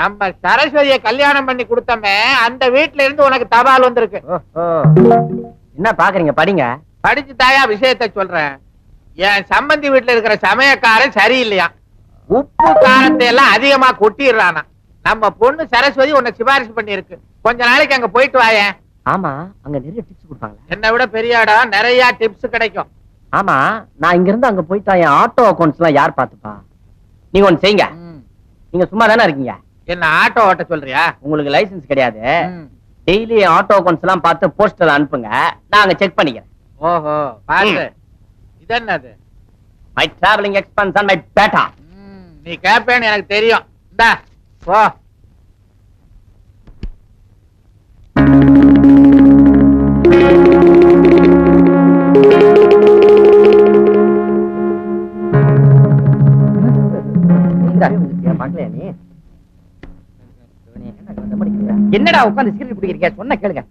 நம்ம சரஸ்வதியை கல்யாணம் பண்ணி கொடுத்தமே, அந்த வீட்டுல இருந்து உனக்கு தபால் வந்திருக்கு. என்ன பாக்குறீங்க? படிங்க. படிச்சு தாயா விஷயத்தை சொல்றேன். என் சம்பந்தி வீட்டுல இருக்கிற சமயக்காரன் சரியில்லையா, உப்பு காரத்தை எல்லாம் அதிகமா கொட்டிடுறானா. நம்ம பொண்ணு சரஸ்வதி உன்னை சிபாரிசு பண்ணி இருக்கு. கொஞ்ச நாளைக்கு அங்க போயிட்டு வாயேன். ஆமா, அங்க நிறைய டிப்ஸ் கொடுப்பாங்களா? என்னை விட பெரிய இடம், நிறைய டிப்ஸ் கிடைக்கும். ஆமா, நான் இங்க இருந்து அங்க போயிட்டா என் ஆட்டோ அக்கௌண்ட்ஸ் எல்லாம் யார் பாத்துப்பா? நீங்க ஒண்ணு செய்யுங்க. நீங்க சும்மா தானே இருக்கீங்க. என்ன ஆட்டோ ஓட்ட சொல்றியா? உங்களுக்கு லைசென்ஸ் கிடையாது. டெய்லி ஆட்டோ அக்கௌண்ட்ஸ் எல்லாம் பார்த்து போஸ்டர்ல அனுப்புங்க, நான் அங்க செக் பண்ணிக்கிறேன். ஓஹோ, பாரு. இது என்னது? My travelling expense and my batta. நீ கேப்பேன்னு எனக்கு தெரியும். இந்தா போ. என்னடா உட்காந்து சிகரெட் குடிக்கிறீங்க? சொன்ன கேளுங்க.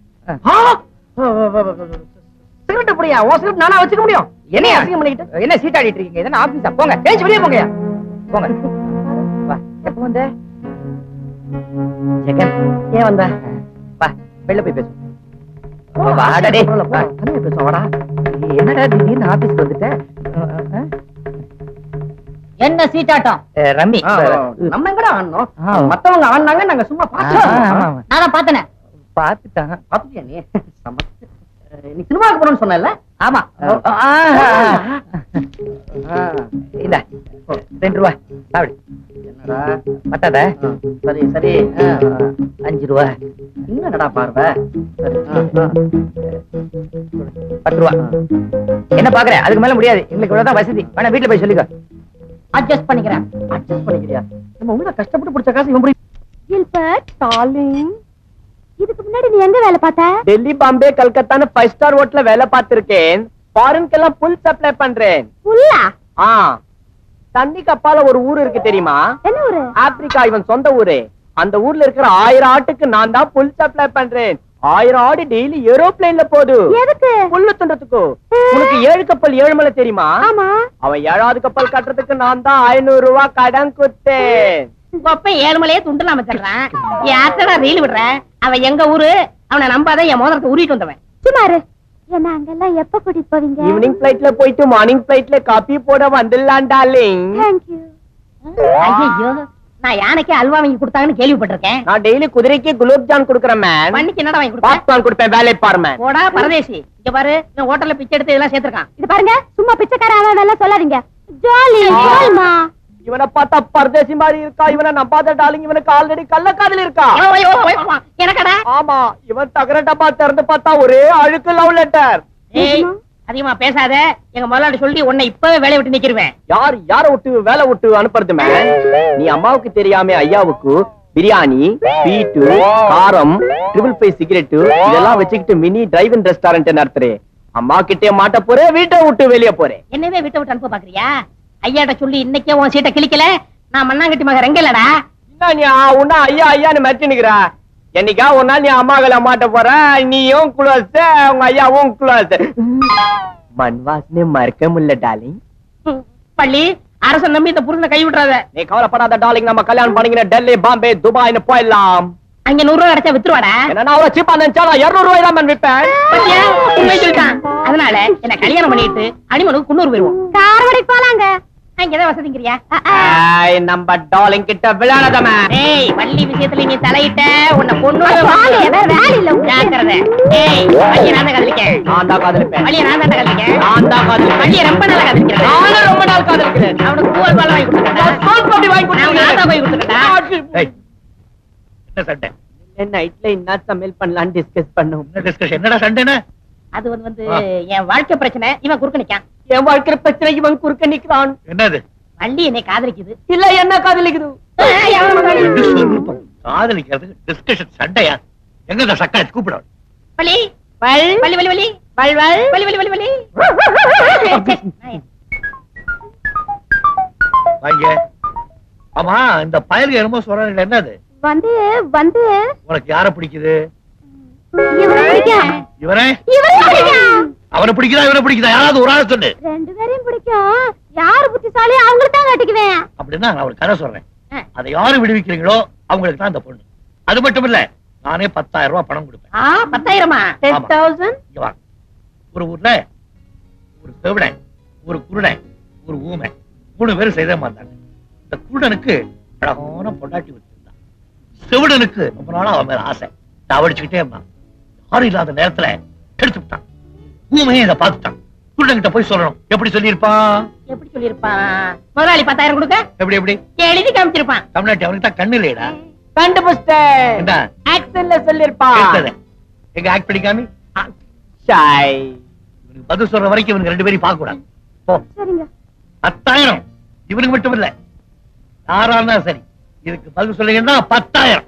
சிகரெட் புடியா? ஓ சிகரெட் நானா வச்சுக்க முடியும்? என்ன அசிங்கம் பண்ணிக்கிட்டு என்ன சீட்டாடிட்டு இருக்கீங்க? இதென்ன ஆபீஸா? போங்க, பேச்சு வெளியே போங்க. போங்க. வா, எப்ப வந்த? ஜெகன் ஏன் வந்த? வா, வெளில போய் பேசு. வாடா டேய், தனியா பேசு. வாடா. என்னடா திடீர்னு ஆபீஸ்க்கு வந்துட்ட? என்ன சீட்டாட்டம்? ரம்மி. நம்ம எங்கடா ஆடணும்? மத்தவங்க ஆடினாங்க, நாங்க சும்மா பார்த்தோம். நானா பார்த்தனே. பாத்துட்டான். பாத்துட்டியா நீ? நீ சினிமாவுக்கு போறோம்னு சொன்னல? ஆமா. இந்த 2 ரூபாய் சாப்பிடு. என்னடா பத்தாத? சரி சரி 5 ரூபாய். என்னடா பார்வை? சரி 10 ரூபாய். என்ன பாக்குற? அதுக்கு மேல முடியாது. எங்களுக்கு இவ்வளவுதான் வசதி. வேணா வீட்டுல போய் சொல்லிக்கோ. அட்ஜஸ்ட் பண்ணிக்கிறேன். அட்ஜஸ்ட் பண்ணிக்கிறியா? நம்ம உள்ள கஷ்டப்பட்டு பிடிச்ச காசு இவன் கில்பர்ட் டார்லிங், இதுக்கு முன்னாடி நீ எங்க வேலை பார்த்த? டெல்லி, பாம்பே, கல்கத்தான்னு 5 ஸ்டார் ஹோட்டல்ல வேலை பார்த்திருக்கேன். ஃபாரின்க்கெல்லாம் புல் சப்ளை பண்றேன். புல்லா? தண்ணி கப்பால ஒரு ஊர் இருக்கு தெரியுமா? என்ன ஊரு? ஆப்பிரிக்கா இவன் சொந்த ஊரு. அந்த ஊர்ல இருக்கிற 1000 ஆட்டுக்கு நான் தான் புல் சப்ளை பண்றேன். 1000 ஆடு டெய்லி ஏரோப்ளேன்ல போகுது. எதுக்கு? புல்லு துண்டத்துக்கு. உனக்கு 7 கப்பல் 7 மலை தெரியுமா? ஆமா. அவன் 7வது கப்பல் கட்டுறதுக்கு நான் தான் 500 ரூபாய் கடன் கொடுத்தேன். கொப்பை 7 மலையே துண்டுலாம தர்றான். யார்டா ரீல் விடுற? அவன் எங்க ஊரு? அவனை நம்பாத, என் மோதிரத்தை உருவிட்டு வந்தவன். சுமாரு என்ன அங்கெல்லாம் எப்ப கூட்டிட்டு போவீங்க? ஈவினிங் பிளைட்ல போயிட்டு மார்னிங் பிளைட்ல காபி போட வந்துடலாம் டார்லிங். தேங்க்யூ. ஐயோ, நான் யானைக்கே அல்வா வாங்கி கொடுத்தாங்கன்னு கேள்விப்பட்டிருக்கேன். நான் டெய்லி குதிரைக்கு குலோப் ஜான் குடுக்கறேன் மேன். பண்ணிக்கு என்னடா வாங்கி கொடுப்பேன்? பாப்கார்ன் கொடுப்பேன். வேலை பாரு மேன். போடா பரதேசி. இங்க பாரு, நான் ஹோட்டல்ல பிச்சை எடுத்து இதெல்லாம் சேர்த்திருக்கான். இது பாருங்க, சும்மா பிச்சைக்காரன் அதெல்லாம் சொல்லாதீங்க. ஜாலி ஜாலிமா. இவனை பார்த்தா பரதேசி மாதிரி இருக்கா. இவனை நம்பாத டார்லிங். இவனுக்கு ஆல்ரெடி கள்ளக்காதல் இருக்கா. எனக்கடா? ஆமா, இவன் தகர டப்பா திறந்து பார்த்தா ஒரே அழுக்கு லவ் லெட்டர். ஏய், அதிகமா பேசாத. எங்க முதலாளி சொல்லி உன்னை இப்பவே வேலைய விட்டு நிக்கிருவேன். யார விட்டு வேலை விட்டு அனுப்புறது மேன்? நீ அம்மாவுக்கு தெரியாம ஐயாவுக்கு பிரியாணி, ஸ்வீட்டு, காரம், 555 சிகரெட் இதெல்லாம் வச்சுக்கிட்டு மினி டிரைவிங் ரெஸ்டாரண்ட் நடத்துறே. அம்மா கிட்டே மாட்ட போறேன். வீட்டை விட்டு வெளியே போறேன். என்னவே வீட்டை விட்டு அனுப்ப பாக்குறியா? ஐயாட்ட சொல்லி இன்னைக்கே உன் சீட்டை கிழிக்கல. நான் மண்ணாங்கட்டி மக ரெங்கலடா. என்ன நீ உன்ன ஐயா ஐயான்னு மிரட்டி நிக்கிற? என்னைக்கா ஒரு நாள் நீ அம்மாக்களை மாட்ட போற. நீயும் குளோஸ், உங்க ஐயாவும் குளோஸ். மண் வாசனை மறக்க முடியல டார்லிங். பள்ளி அரசன் நம்பி இந்த புருஷனை கை விட்டுறாத. நீ கவலைப்படாத டார்லிங். நம்ம கல்யாணம் பண்ணிக்கிற டெல்லி, பாம்பே, துபாய்னு போயிடலாம். அங்க 100 ரூபாய் கிடைச்சா வித்துருவாடா. என்ன அவ்வளவு சீப்பா நினைச்சா 200 ரூபாய் தான் மேன் விற்பேன். பத்தியா? உண்மை சொல்லிட்டான். அதனால என்ன கல்யாணம் பண்ணிட்டு அனிமனுக்கு குன்னூர் போயிருவோம். காரவடைக்கு போலாங்க. அங்கதான் வசதிங்கிறியா? நம்ம டார்லிங் கிட்ட விளையாடாத மேன். ஏய், பள்ளி விஷயத்துல நீ தலையிட்ட உன்னை கொன்னூர் வேலை இல்ல. ஜாக்கிரதை. ஏய், பள்ளியை நான் தான் காதலிக்கேன். நான் தான் காதலிப்பேன். பள்ளியை நான் தான் காதலிக்கேன். நான் தான் காதலிப்பேன். பள்ளியை ரொம்ப நாளா காதலிக்கிறேன். நானும் ரொம்ப நாள் காதலிக்கிறேன். அவனுக்கு பூவல் பால் வாங்கி கொடுத்துட்டா. சோப் அப்படி வாங்கி நான் கொடுத்தேன். ஆத்தா போய் கொடுத்துட்டா. ஏய், என்ன சண்டை? நைட்ல என்ன சமையல் பண்ணலாம் டிஸ்கஸ் பண்ணும். என்ன டிஸ்கஷன்? என்னடா சண்டைன்னு? அது வந்து என் வாழ்க்கை பிரச்சனை. இவன் குறுக்க நிக்கான். என் வாழ்க்கை பிரச்சனை இவன் குறுக்க நிக்கிறான். என்னது? வள்ளி என்னை காதலிக்குது. இல்ல என்ன காதலிக்குது? ரெண்டு சொரூபம். காதலிக்கிறதுக்கு டிஸ்கஷன் சண்டையா? எங்க இந்த சக்காச்சு கூப்பிட? வள்ளி வள் வள்ளி வள்ளி வள்ளி வள் வள் வள்ளி வள்ளி வள்ளி வள்ளி. வாங்க. ஆமா, இந்த பயலுக்கு என்னமோ சொல்றாங்க. என்னது? வந்து வந்து உனக்கு யார பிடிக்குது? இவரை பிடிக்கும். இவரே? இவரை பிடிக்கும். அவனை பிடிக்குதா இவனை பிடிக்குதா? யாராவது ஒரு ஆள் சொல்லு. ரெண்டு பேரையும் பிடிக்கும். யாரு புத்திசாலி அவங்களுக்கு தான் கட்டிக்குவேன். அப்படின்னா நான் ஒரு கதை சொல்றேன். அதை யாரு விடுவிக்கிறீங்களோ அவங்களுக்கு தான் அந்த பொண்ணு. அது மட்டும் இல்ல, நானே 10,000 ரூபாய் பணம் கொடுப்பேன். 10,000? 10,000? இங்க வா. ஒரு ஊர்ல ஒரு செவிடன், ஒரு குருடன், ஒரு ஊமை 3 பேரும் செய்த மாட்டாங்க. இந்த குருடனுக்கு அழகான பொண்டாட்டி வச்சிருந்தான். செவிடனுக்கு ரொம்ப நாளா அவன் மேல ஆசை. தவடிச்சுக்கிட்டே இருந்தான். யாரும் இல்லாத நேரத்துல எடுத்து விட்டான். ஊமையே இதை பார்த்துட்டான். குருடன்கிட்ட போய் சொல்லணும். எப்படி சொல்லியிருப்பான்? எப்படி சொல்லிருப்பான்? முதலாளி 10,000 கொடுக்க எப்படி எப்படி எழுதி காமிச்சிருப்பான். தமிழ்நாட்டு அவனுக்கு தான் கண்ணு இல்லையடா. கண்டுபிடிச்சேன். என்ன? ஆக்சன்ல சொல்லிருப்பா. எடுத்தது. எங்க ஆக்ட் பண்ணிக்காமி ஷாய். இவனுக்கு பதில் சொல்ற வரைக்கும் இவனுக்கு 2 பேரையும் பார்க்க கூடாது. போ. சரிங்க. 10,000 இவனுக்கு மட்டும் இல்ல, யாரா இருந்தா சரி. இதுக்கு பதில் சொல்லுங்கன்னா 10,000.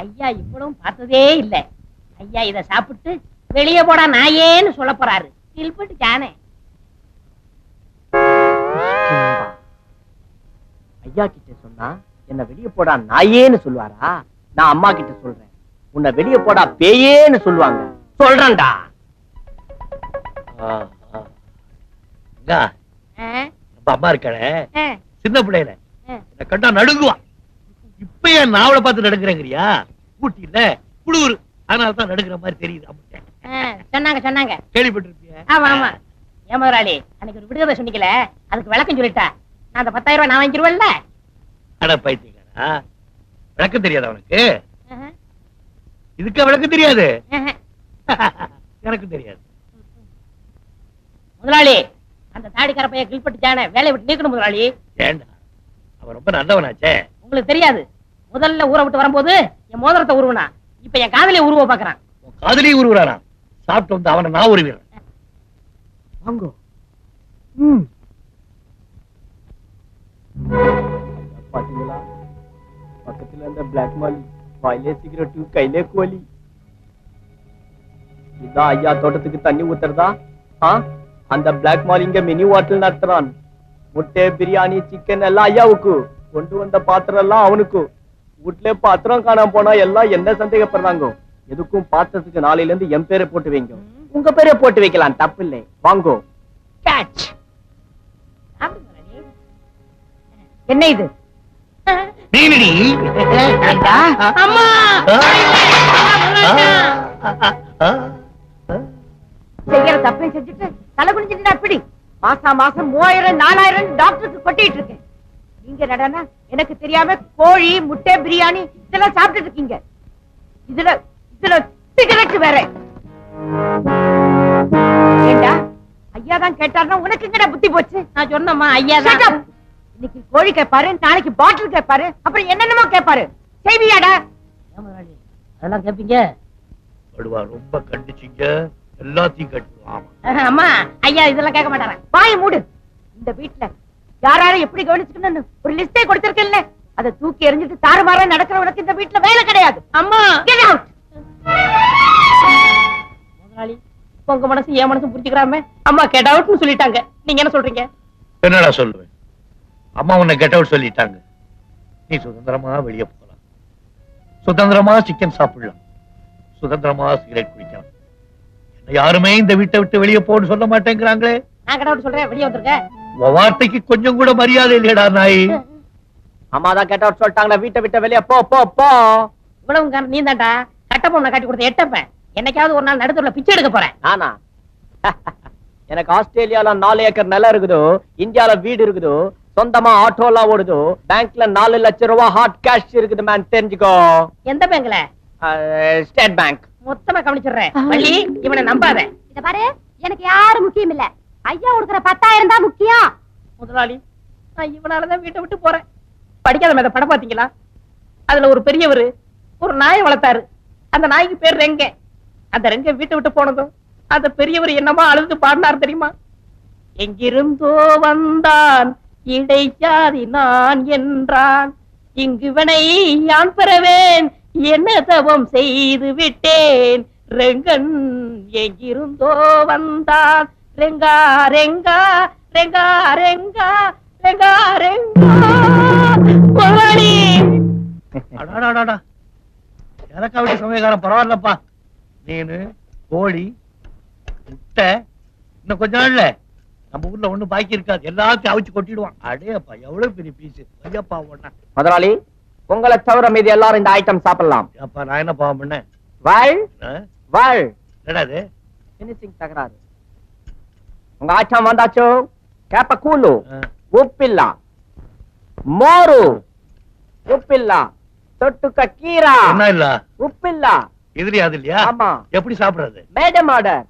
ஐயா இவ்வளவும் பார்த்ததே இல்ல. ஐயா இத சாப்பிட்டு வெளியே போடா நாயேன்னு சொல்ல போறாரு. தில்பட்டு ஜானே. ஐயா கிட்ட சொன்னா என்ன வெளிய போடா நாயேன்னு சொல்லுவாரா? நான் அம்மா கிட்ட சொல்றேன், உன்னை வெளிய போடா பேயேன்னு சொல்லுவாங்க. சொல்றேன்டா. நம்ம அம்மா இருக்காளே, சின்ன பிள்ளையில என்ன கண்டா நடுங்குவா. இப்ப என் நாவலை பார்த்து நடுங்குறேங்கிறியா? ஊட்டி இல்ல குளூர், அதனாலதான் நடுங்குற மாதிரி தெரியுது. சொன்னாங்க சொன்னாங்க. கேள்விப்பட்டிருப்பிய? ஆமா ஆமா. ஏன் முதலாளி அன்னைக்கு ஒரு விடுதலை சொன்னீங்களே, அதுக்கு விளக்கம் சொல்லிட்டா நான் அந்த 10,000 ரூபாய் நான் வாங்கிடுவேன்ல. அட பைத்தியக்காரா, விளக்கம் தெரியாத அவனுக்கு? இதுக்கு விளக்கம் தெரியாது? எனக்கு தெரியாது. முதலாளி அந்த தாடிக்கார பையன் கில்பட்டுச்சானே வேலையை விட்டு நீக்கணும் முதலாளி. ஏண்டா, அவன் ரொம்ப நல்லவனாச்சே. உங்களுக்கு தெரியாது, முதல்ல ஊரை விட்டு வரும்போது என் மோதிரத்தை உருவனா, இப்ப என் காதலியை உருவ பாக்குறான். காதலி உருவுறானா? சாப்பிட்டு வந்து அவனை நான் உருவிடுறேன். வாங்கோ. பாத்தீங்களா, பக்கத்துல இருந்த பிளாக் மாலி வாயிலே சிகரெட்டு கையிலே கோலி. இதான் ஐயா தோட்டத்துக்கு தண்ணி ஊத்துறதா? அந்த பிளாக் மாலி இங்க மினி வாட்டல் நடத்துறான். முட்டை பிரியாணி சிக்கன் எல்லாம் ஐயாவுக்கு, கொண்டு வந்த பாத்திரம் எல்லாம் அவனுக்கு. வீட்டுல பாத்திரம் காணாம போனா எல்லாம் என்ன சந்தேகப்படுறாங்க. எதுக்கும் பாத்திரத்துக்கு நாளையில இருந்து என் பேரை போட்டு வைங்க. உங்க பேரை போட்டு வைக்கலாம், தப்பு இல்லை. வாங்கோ. கேட்ச். என்ன இது? நீனடி? அம்மா செய்யற தப்பை செஞ்சுட்டு தலை குனிஞ்சிட்டு அப்படி மாசம் 3000 4000 டாக்டருக்கு கொட்டிட்டு இருக்கேன். நீங்க நடனா எனக்கு தெரியாம கோழி முட்டை பிரியாணி இதெல்லாம் சாப்பிட்டு இருக்கீங்க. இதுல சிகரெட் வேற. ஏண்டா ஐயா தான் கேட்டாருன்னா உனக்கு எங்கடா புத்தி போச்சு? நான் சொன்னம்மா ஐயா தான். இன்னைக்கு கோழி கேட்பாரு, நாளைக்கு பாட்டில் கேட்பாரு, அப்புறம் என்னென்னமோ கேட்பாரு. செய்வியாடா? அதெல்லாம் கேப்பீங்க? ரொம்ப கண்டிச்சிங்க, எல்லாத்தையும் கட்டுவான். அம்மா ஐயா இதெல்லாம் கேட்க மாட்டாங்க. வாயை மூடு. இந்த வீட்டுல யாராரும் எப்படி கவனிச்சுக்கணும்னு ஒரு லிஸ்டே கொடுத்திருக்கேன்ல, அதை தூக்கி எறிஞ்சிட்டு தாறுமாறா நடக்கிறவனுக்கு இந்த வீட்டுல வேலை கிடையாது. அம்மா கெட் அவுட். முதலாளி உங்க மனசு என் மனசு புரிஞ்சுக்கிறாம அம்மா கெட் அவுட்னு சொல்லிட்டாங்க. நீங்க என்ன சொல்றீங்க? என்னடா சொல்லுவேன்? அம்மா உன்னை கெட் அவுட் சொல்லிட்டாங்க. நீ சுதந்திரமா வெளியே போகலாம், சுதந்திரமா சிக்கன் சாப்பிடலாம், சுதந்திரமா சிகரெட் குடிக்கலாம். என்ன யாருமே இந்த வீட்டை விட்டு வெளியே போன்னு சொல்ல மாட்டேங்கிறாங்களே. நான் கெட் அவுட் சொல்றேன், வெளியே வந்துருங்க. வார்த்தைக்கு கொஞ்சம் கூட மரியாதை இல்லையடா நாய். அம்மா தான் கேட்ட அவுட் சொல்லிட்டாங்களா, வீட்டை விட்டு வெளியே போ போ போ. இவ்வளவு நீ தான்டா கட்ட பொண்ணை காட்டி கொடுத்த எட்டப்ப. என்னைக்காவது ஒரு நாள் நடுத்தூர்ல பிச்சை எடுக்க போறேன். நானா? எனக்கு ஆஸ்திரேலியால 4 ஏக்கர் நிலம் இருக்குதோ, இந்தியால வீடு இருக்குதோ, சொந்தமா ஆட்டோ எல்லாம் ஓடுதோ, பேங்க்ல 4 லட்சம் ரூபாய் ஹாட் கேஷ் இருக்குது மேன், தெரிஞ்சுக்கோ. எந்த பேங்க்ல? State bank. மொத்தமா கவனிச்சிடுறேன். வள்ளி இவனை நம்பாத. இத பாரு, எனக்கு யாரும் முக்கியம் இல்ல, ஐயா கொடுக்குற 10,000 தான் முக்கியம். முதலாளி நான் இவனாலதான் வீட்டை விட்டு போறேன். படிக்காத மேத படம் பாத்தீங்களா? அதுல ஒரு பெரியவர் ஒரு நாயை வளர்த்தாரு. அந்த நாய்க்கு பேர் ரெங்க. அந்த ரெங்க வீட்டை விட்டு போனதும் அந்த பெரியவர் என்னமா அழுது பாடினார் தெரியுமா? எங்கிருந்தோ வந்தான் இடைச்சாதி நான் என்றான், இங்குவனை யான் பெறவேன் என்ன தவம் செய்து விட்டேன். ரெங்கன் எங்கிருந்தோ வந்தான், ரெங்கா ரெங்கா ரெங்கா ரெங்கா ரெங்கா ரெங்கா. முதலாளி எனக்கா விட்டு சமயக்காரன் பரவாயில்லப்பா. மீன் கோழி முட்டை இன்னும் கொஞ்ச நாள்ல நம்ம ஊர்ல ஒண்ணு பாக்கி இருக்காது, எல்லாத்தையும் அவிச்சு கொட்டிடுவான். அடேப்பா எவ்வளவு பெரிய பீஸ். ஐயப்பா ஒண்ணா முதலாளி உங்களை தவிர மீதி எல்லாரும் இந்த ஐட்டம் சாப்பிடலாம். அப்பா நான் என்ன பாவம் பண்ணேன்? வாழ் வாழ். என்னது பினிஷிங் தகராறு. உங்க ஐட்டம் வந்தாச்சோ? கேப்ப கூழு உப்பில்ல, மோரு உப்பில்ல, தொட்டுக்க கீரா என்ன இல்ல உப்பில்ல. எதிரி அது இல்லையா? ஆமா. எப்படி சாப்பிடுறது? Madam order.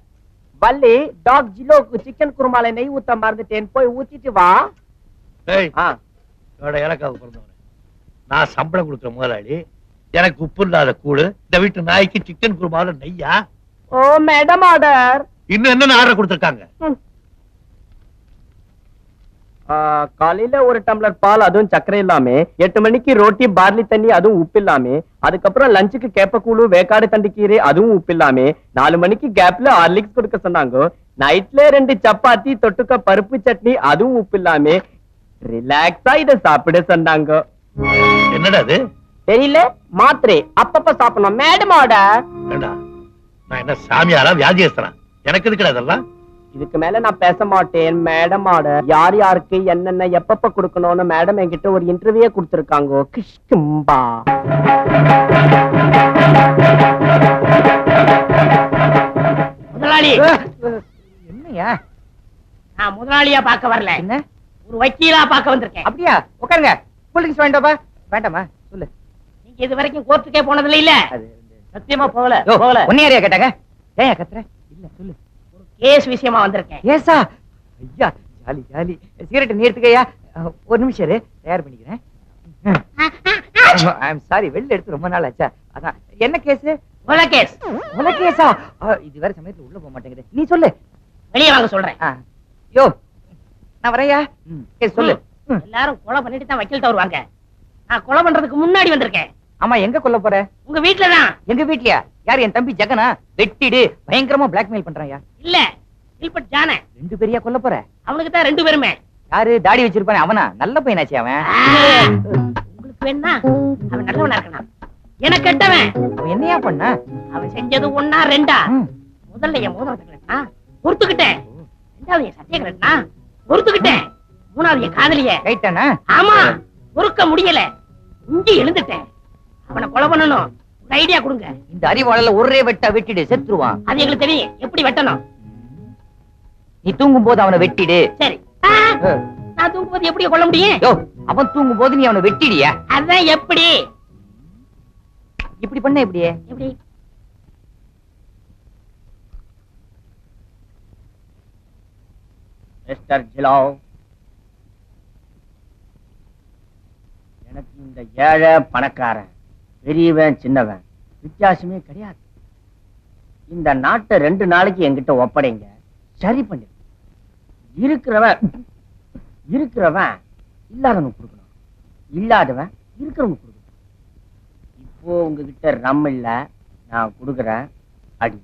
வள்ளி டாக் ஜிலோக்கு சிக்கன் குருமால நெய் ஊத்த மறந்துட்டேன், போய் ஊத்திட்டு வா. ஏய் எனக்காக பிறந்தவன், நான் சம்பளம் கொடுக்குற முதலாளி, எனக்கு உப்பு இல்லாத கூடு, இந்த வீட்டு நாய்க்கு சிக்கன் குருமால நெய்யா? ஓ மேடம் ஆர்டர். இன்னும் என்ன ஆர்டர் கொடுத்திருக்காங்க? காலையில ஒரு டம்ளர் பால், அதுவும் சக்கரை இல்லாம, 8 மணிக்கு ரோட்டி பார்லி தண்ணி, அதுவும் உப்பு இல்லாம, அதுக்கப்புறம் லஞ்சுக்கு கேப்பக்கூழு வேக்காடு தண்டி கீரை, அதுவும் உப்பு இல்லாம, 4 மணிக்கு கேப்ல ஹார்லிக்ஸ் கொடுக்க சொன்னாங்க. நைட்ல 2 சப்பாத்தி தொட்டுக்க பருப்பு சட்னி, அதுவும் உப்பு இல்லாம, ரிலாக்ஸா இத சாப்பிட சொன்னாங்க. என்னடா அது? தெரியல, மாத்திரை அப்பப்ப சாப்பிடணும். Madam order. நான் என்ன சாமியாரா வியாதியஸ்தனா? எனக்கு எதுக்குடா இதெல்லாம்? இதுக்கு மேல நான் பேச மாட்டேன். Madam order. யார் யாருக்கு என்னென்ன எப்பப்ப கொடுக்கணும்னு மேடம் என்கிட்ட ஒரு இன்டர்வியூ கொடுத்திருக்காங்க. கிஷ்கும்பா. முதலாளி என்னையா நான் முதலாளியா பார்க்க வரல, என்ன ஒரு வக்கீலா பார்க்க வந்திருக்கேன். அப்படியா? உட்காருங்க. கூல்ட்ரிங்க்ஸ் வேண்டாமா? வேண்டாமா சொல்லு. நீங்க இது வரைக்கும் கோர்ட்டுக்கே போனதில்ல இல்ல? அது சத்தியமா போகல. ஒன்னியாரியா கேட்டாங்க? ஏன் கத்துற? இல்ல சொல்லு. ஒரு கேஸ் விஷயமா வந்திருக்கேன். ஏசா? ஐயா ஜாலி ஜாலி. சிகரெட் நீ எடுத்துக்கயா? ஒரு நிமிஷம் இரு, தயார் பண்ணிக்கிறேன். ஐ அம் சாரி, வெளில எடுத்து ரொம்ப நாள் ஆச்சா. அதான் என்ன கேஸ்? கொலை கேஸ். கொலை கேஸா? இது வேற சமயத்துல உள்ள போக மாட்டேங்குது. நீ சொல்லு. வெளியே வாங்க சொல்றேன். யோ நான் வரையா? கேஸ் சொல்லு. எல்லாரும் கொலை பண்ணிட்டு தான் வக்கீல்ட்ட வருவாங்க. நான் கொலை பண்றதுக்கு முன்னாடி வந்திருக்கேன். ஆமா, எங்க கொல்ல போற? உங்க வீட்டுலதான். எங்க வீட்லயா? யார்? என் தம்பி ஜெகனா? வெட்டிடு, பயங்கரமா பிளாக்மெயில் பண்றாயா? இல்ல, கில்பர்ட் ஜான. ரெண்டு பேரையா கொல்ல போற? அவனுக்கு தான் ரெண்டு பேருமே. யாரு? தாடி வச்சிருப்பானே அவனா? நல்ல பையனாச்சு அவன். உங்களுக்கு வேணா அவன் நல்லவனா இருக்கான், எனக்கு கெட்டவன். அவன் என்னையா பண்ண? அவன் செஞ்சது ஒன்னா ரெண்டா? முதல்ல என் மோதிரத்தை கட்டினா பொறுத்துக்கிட்டேன், ரெண்டாவது என் சத்திய கட்டினா பொறுத்துக்கிட்டேன், மூணாவது என் காதலிய கைட்டானா? ஆமா பொறுக்க முடியல, இஞ்சி எழுந்துட்டேன். அவனை கொலை பண்ணணும், ஒரு ஐடியா கொடுங்க. இந்த அறிவாளல ஒரே வெட்டா வெட்டிடு, செத்துருவான். அது எங்களுக்கு தெரியும் எப்படி வெட்டணும். நீ தூங்கும் போது அவனை வெட்டிடு. சரி, நான் தூங்கும்போது எப்படி கொல்ல முடியும்? யோ, அவன் தூங்கும் போது நீ அவனை வெட்டிடியா? அதான் எப்படி? இப்படி பண்ண எப்படியே? எப்படி? மிஸ்டர் ஜிலோ, எனக்கு இந்த ஏழை பணக்காரன், பெரியவன் சின்னவன் வித்தியாசமே கிடையாது. இந்த நாட்டை 2 நாளைக்கு என்கிட்ட ஒப்படைங்க, சரி பண்ணி. இருக்கிறவன் இல்லாதவனுக்கு கொடுக்கணும், இல்லாதவன் இருக்கிறவனுக்கு கொடுக்கணும். இப்போ உங்ககிட்ட ரம் இல்ல, நான் கொடுக்குறேன், அடி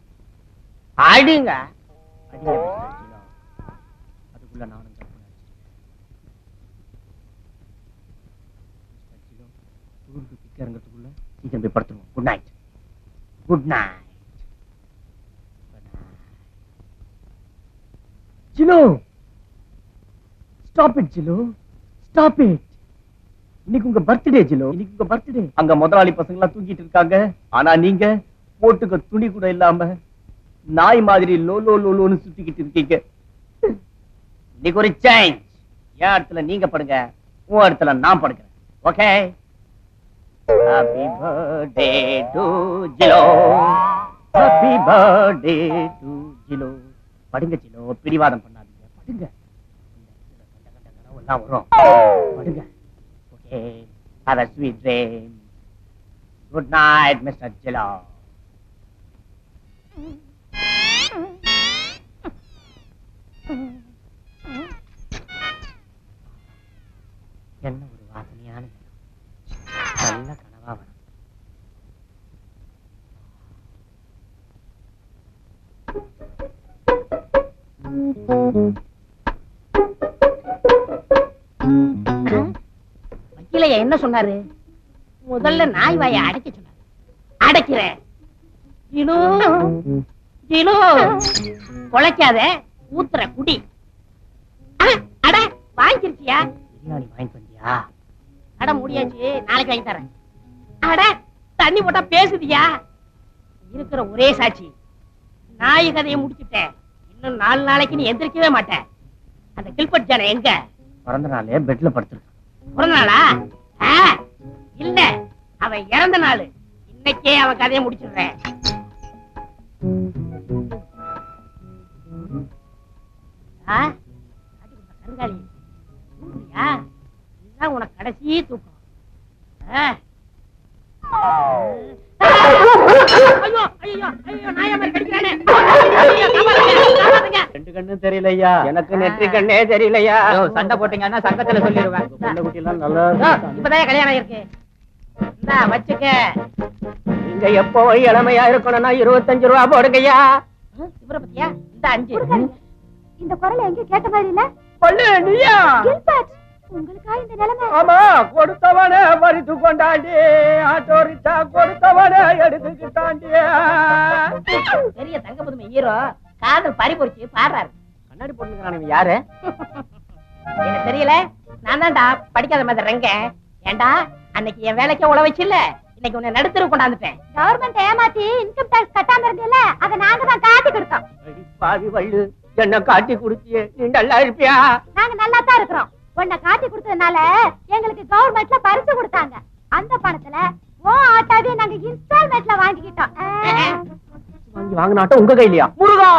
அடிங்க அடிங்க மிஸ்டர் ஜிலோ. அதுக்குள்ள நானும் இறங்கிறதுக்குள்ள சீக்கிரம் போய் படுத்துருவோம். Good night. Good night. Jilo, stop it Jilo, stop it. இன்னைக்கு உங்க பர்த்டே ஜிலோ, இன்னைக்கு உங்க பர்த்டே. அங்க முதலாளி பசங்க எல்லாம் தூங்கிட்டு இருக்காங்க, ஆனா நீங்க போட்டுக்க துணி கூட இல்லாம நாய் மாதிரி லோ லோ லோன்னு சுத்திக்கிட்டு இருக்கீங்க. இன்னைக்கு ஒரு சேஞ்ச். என் இடத்துல நீங்க படுங்க, உன் இடத்துல நான் படுக்கிறேன். Okay? Happy birthday to Jilo. Happy birthday to Jilo. படுங்க ஜிலோ, பிடிவாதம் பண்ணாதீங்க, படுங்க. எல்லாம் வரும், படுங்க. Okay, have a sweet dream. Good night, Mr. Jilo. என்ன ஒரு வாசனையான நல்ல கனவா வரும். வக்கீலையா என்ன சொன்னாரு? முதல்ல நாய் வாயை அடைக்க சொன்னாரு. அடைக்கிறேன். ஜிலோ ஜிலோ, குலைக்காத, ஊத்துற குடி. அட வாங்கிருச்சியா? பிரியாணி வாங்கிட்டு வந்தியா? அட முடியாச்சு, நாளைக்கு வாங்கி தரேன். அட தண்ணி போட்டா பேசுதியா? இருக்கிற ஒரே சாட்சி, நாய் கதையை முடிச்சுட்டேன். இன்னும் 4 நாளைக்கு நீ எந்திரிக்கவே மாட்டேன். அந்த கில்பர்ட் ஜான எங்க? பிறந்த நாளே பெட்ல படுத்திருக்கான். பிறந்த நாளா? இல்ல, அவன் இறந்த நாள். இன்னைக்கே அவன் கதையை முடிச்சிடுறேன். கருங்காலி, இதுதான் உனக்கு கடைசி தூக்கம். ரெண்டு கண்ணும் தெரியலையா? எனக்கு நெற்றி கண்ணே தெரியலையா? சண்டை போட்டீங்கன்னா சங்கத்துல சொல்லிடுவேன். இப்பதான் கல்யாணம் இருக்கு, வச்சுக்க. நீங்க எப்போ இளமையா இருக்கணும்னா 25 ரூபா போடுங்கய்யா. இவரை பத்தியா? இந்த 5. இந்த குரலை எங்க கேட்ட மாதிரி இல்ல? பள்ளு நீயா? கில்பர்ட், உங்களுக்கா இந்த நிலைமை? ஆமா, கொடுத்தவன பறித்து கொண்டாண்டி, ஆட்டோ ரிக்ஷா கொடுத்தவன எடுத்துக்கிட்டாண்டி. பெரிய தங்க புதுமை ஹீரோ காதல் பறிபொறிச்சு பாடுறாரு. கண்ணாடி போட்டுக்கிறான் யாரு? எனக்கு தெரியல, நான் தான்டா படிக்காத மாதிரி ரெங்க. ஏண்டா அன்னைக்கு என் வேலைக்கு உழ வச்சு இல்ல, இன்னைக்கு உன்னை நடுத்தர கொண்டாந்துட்டேன். கவர்மெண்ட் ஏமாத்தி இன்கம் டாக்ஸ் கட்டாம இருந்தீல்ல, அத நாங்க தான் காட்டி கொடுத்தோம். பாவி வள்ளு, என்ன காட்டி குடுத்தியே, நீ நல்லா இருப்பியா? நாங்க நல்லா தான் இருக்கிறோம். உன்னை காட்டி கொடுத்ததுனால எங்களுக்கு கவர்மெண்ட்ல பரிசு கொடுத்தாங்க. அந்த பணத்துல ஓ ஆட்டாவே நாங்க இன்ஸ்டால்மெண்ட்ல வாங்கிக்கிட்டோம். வாங்கினாட்டம் உங்க கையிலயா? முருகா,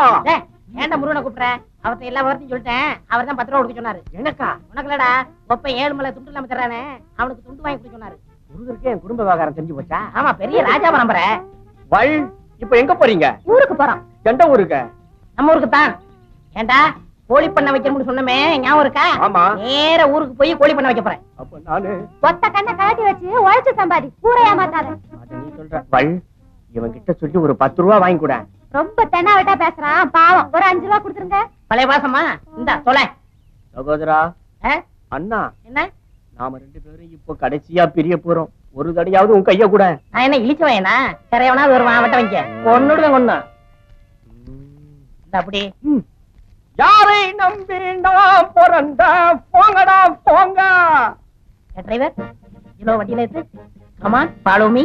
ஏன்டா முருகனை கூப்பிடுற? அவர்கிட்ட எல்லா வார்த்தையும் சொல்லிட்டேன். அவர் தான் 10 ரூபா கொடுக்க சொன்னாரு. எனக்கா? உனக்குலடா ஒப்ப 7 மலை துண்டு இல்லாம தர்றானே, அவனுக்கு துண்டு வாங்கி கொடுக்க சொன்னாரு. முருகருக்கு என் குடும்ப விவகாரம் தெரிஞ்சு போச்சா? ஆமா, பெரிய ராஜா பரம்பரை. வள், இப்ப எங்க போறீங்க? ஊருக்கு போறோம். எந்த ஊருக்கு? நம்ம ஊருக்கு தான். ஏண்டா கோழி பண்ண வைக்கணும்னு சொன்னமே ஞாபகம் இருக்கா? ஆமா. நேர ஊருக்கு போய் கோழி பண்ண வைக்க போறேன். அப்ப நானு ஒத்த கண்ணை கழட்டி வச்சு உழைச்சு சம்பாதி, ஊரை ஏமாத்தாத. அத நீ சொல்ற. வள், இவன் கிட்ட சொல்லி ஒரு 10 ரூபா வாங்கி கூட. ரொம்ப தென்னாவட்டா பேசுறான், பாவம். ஒரு 5 ரூபா கொடுத்துருங்க. பழைய வாசமா இந்தா தொலை. சகோதரா, ஆ? அண்ணா, என்ன நாம 2 பேரும் இப்போ கடைசியா பிரிய போறோம். ஒரு தடையாவது உன் கைய கூட. நான் என்ன இழிச்சவனா? கரையவனாவது வருவான், வட்ட வைக்க ஒன்னுடுவேன் ஒண்ணு. அப்படி யாரை நம்பி நான் பிறந்த, போங்கடா போங்க. டிரைவர், கிலோ வண்டியில இருக்கு. Come on, follow me.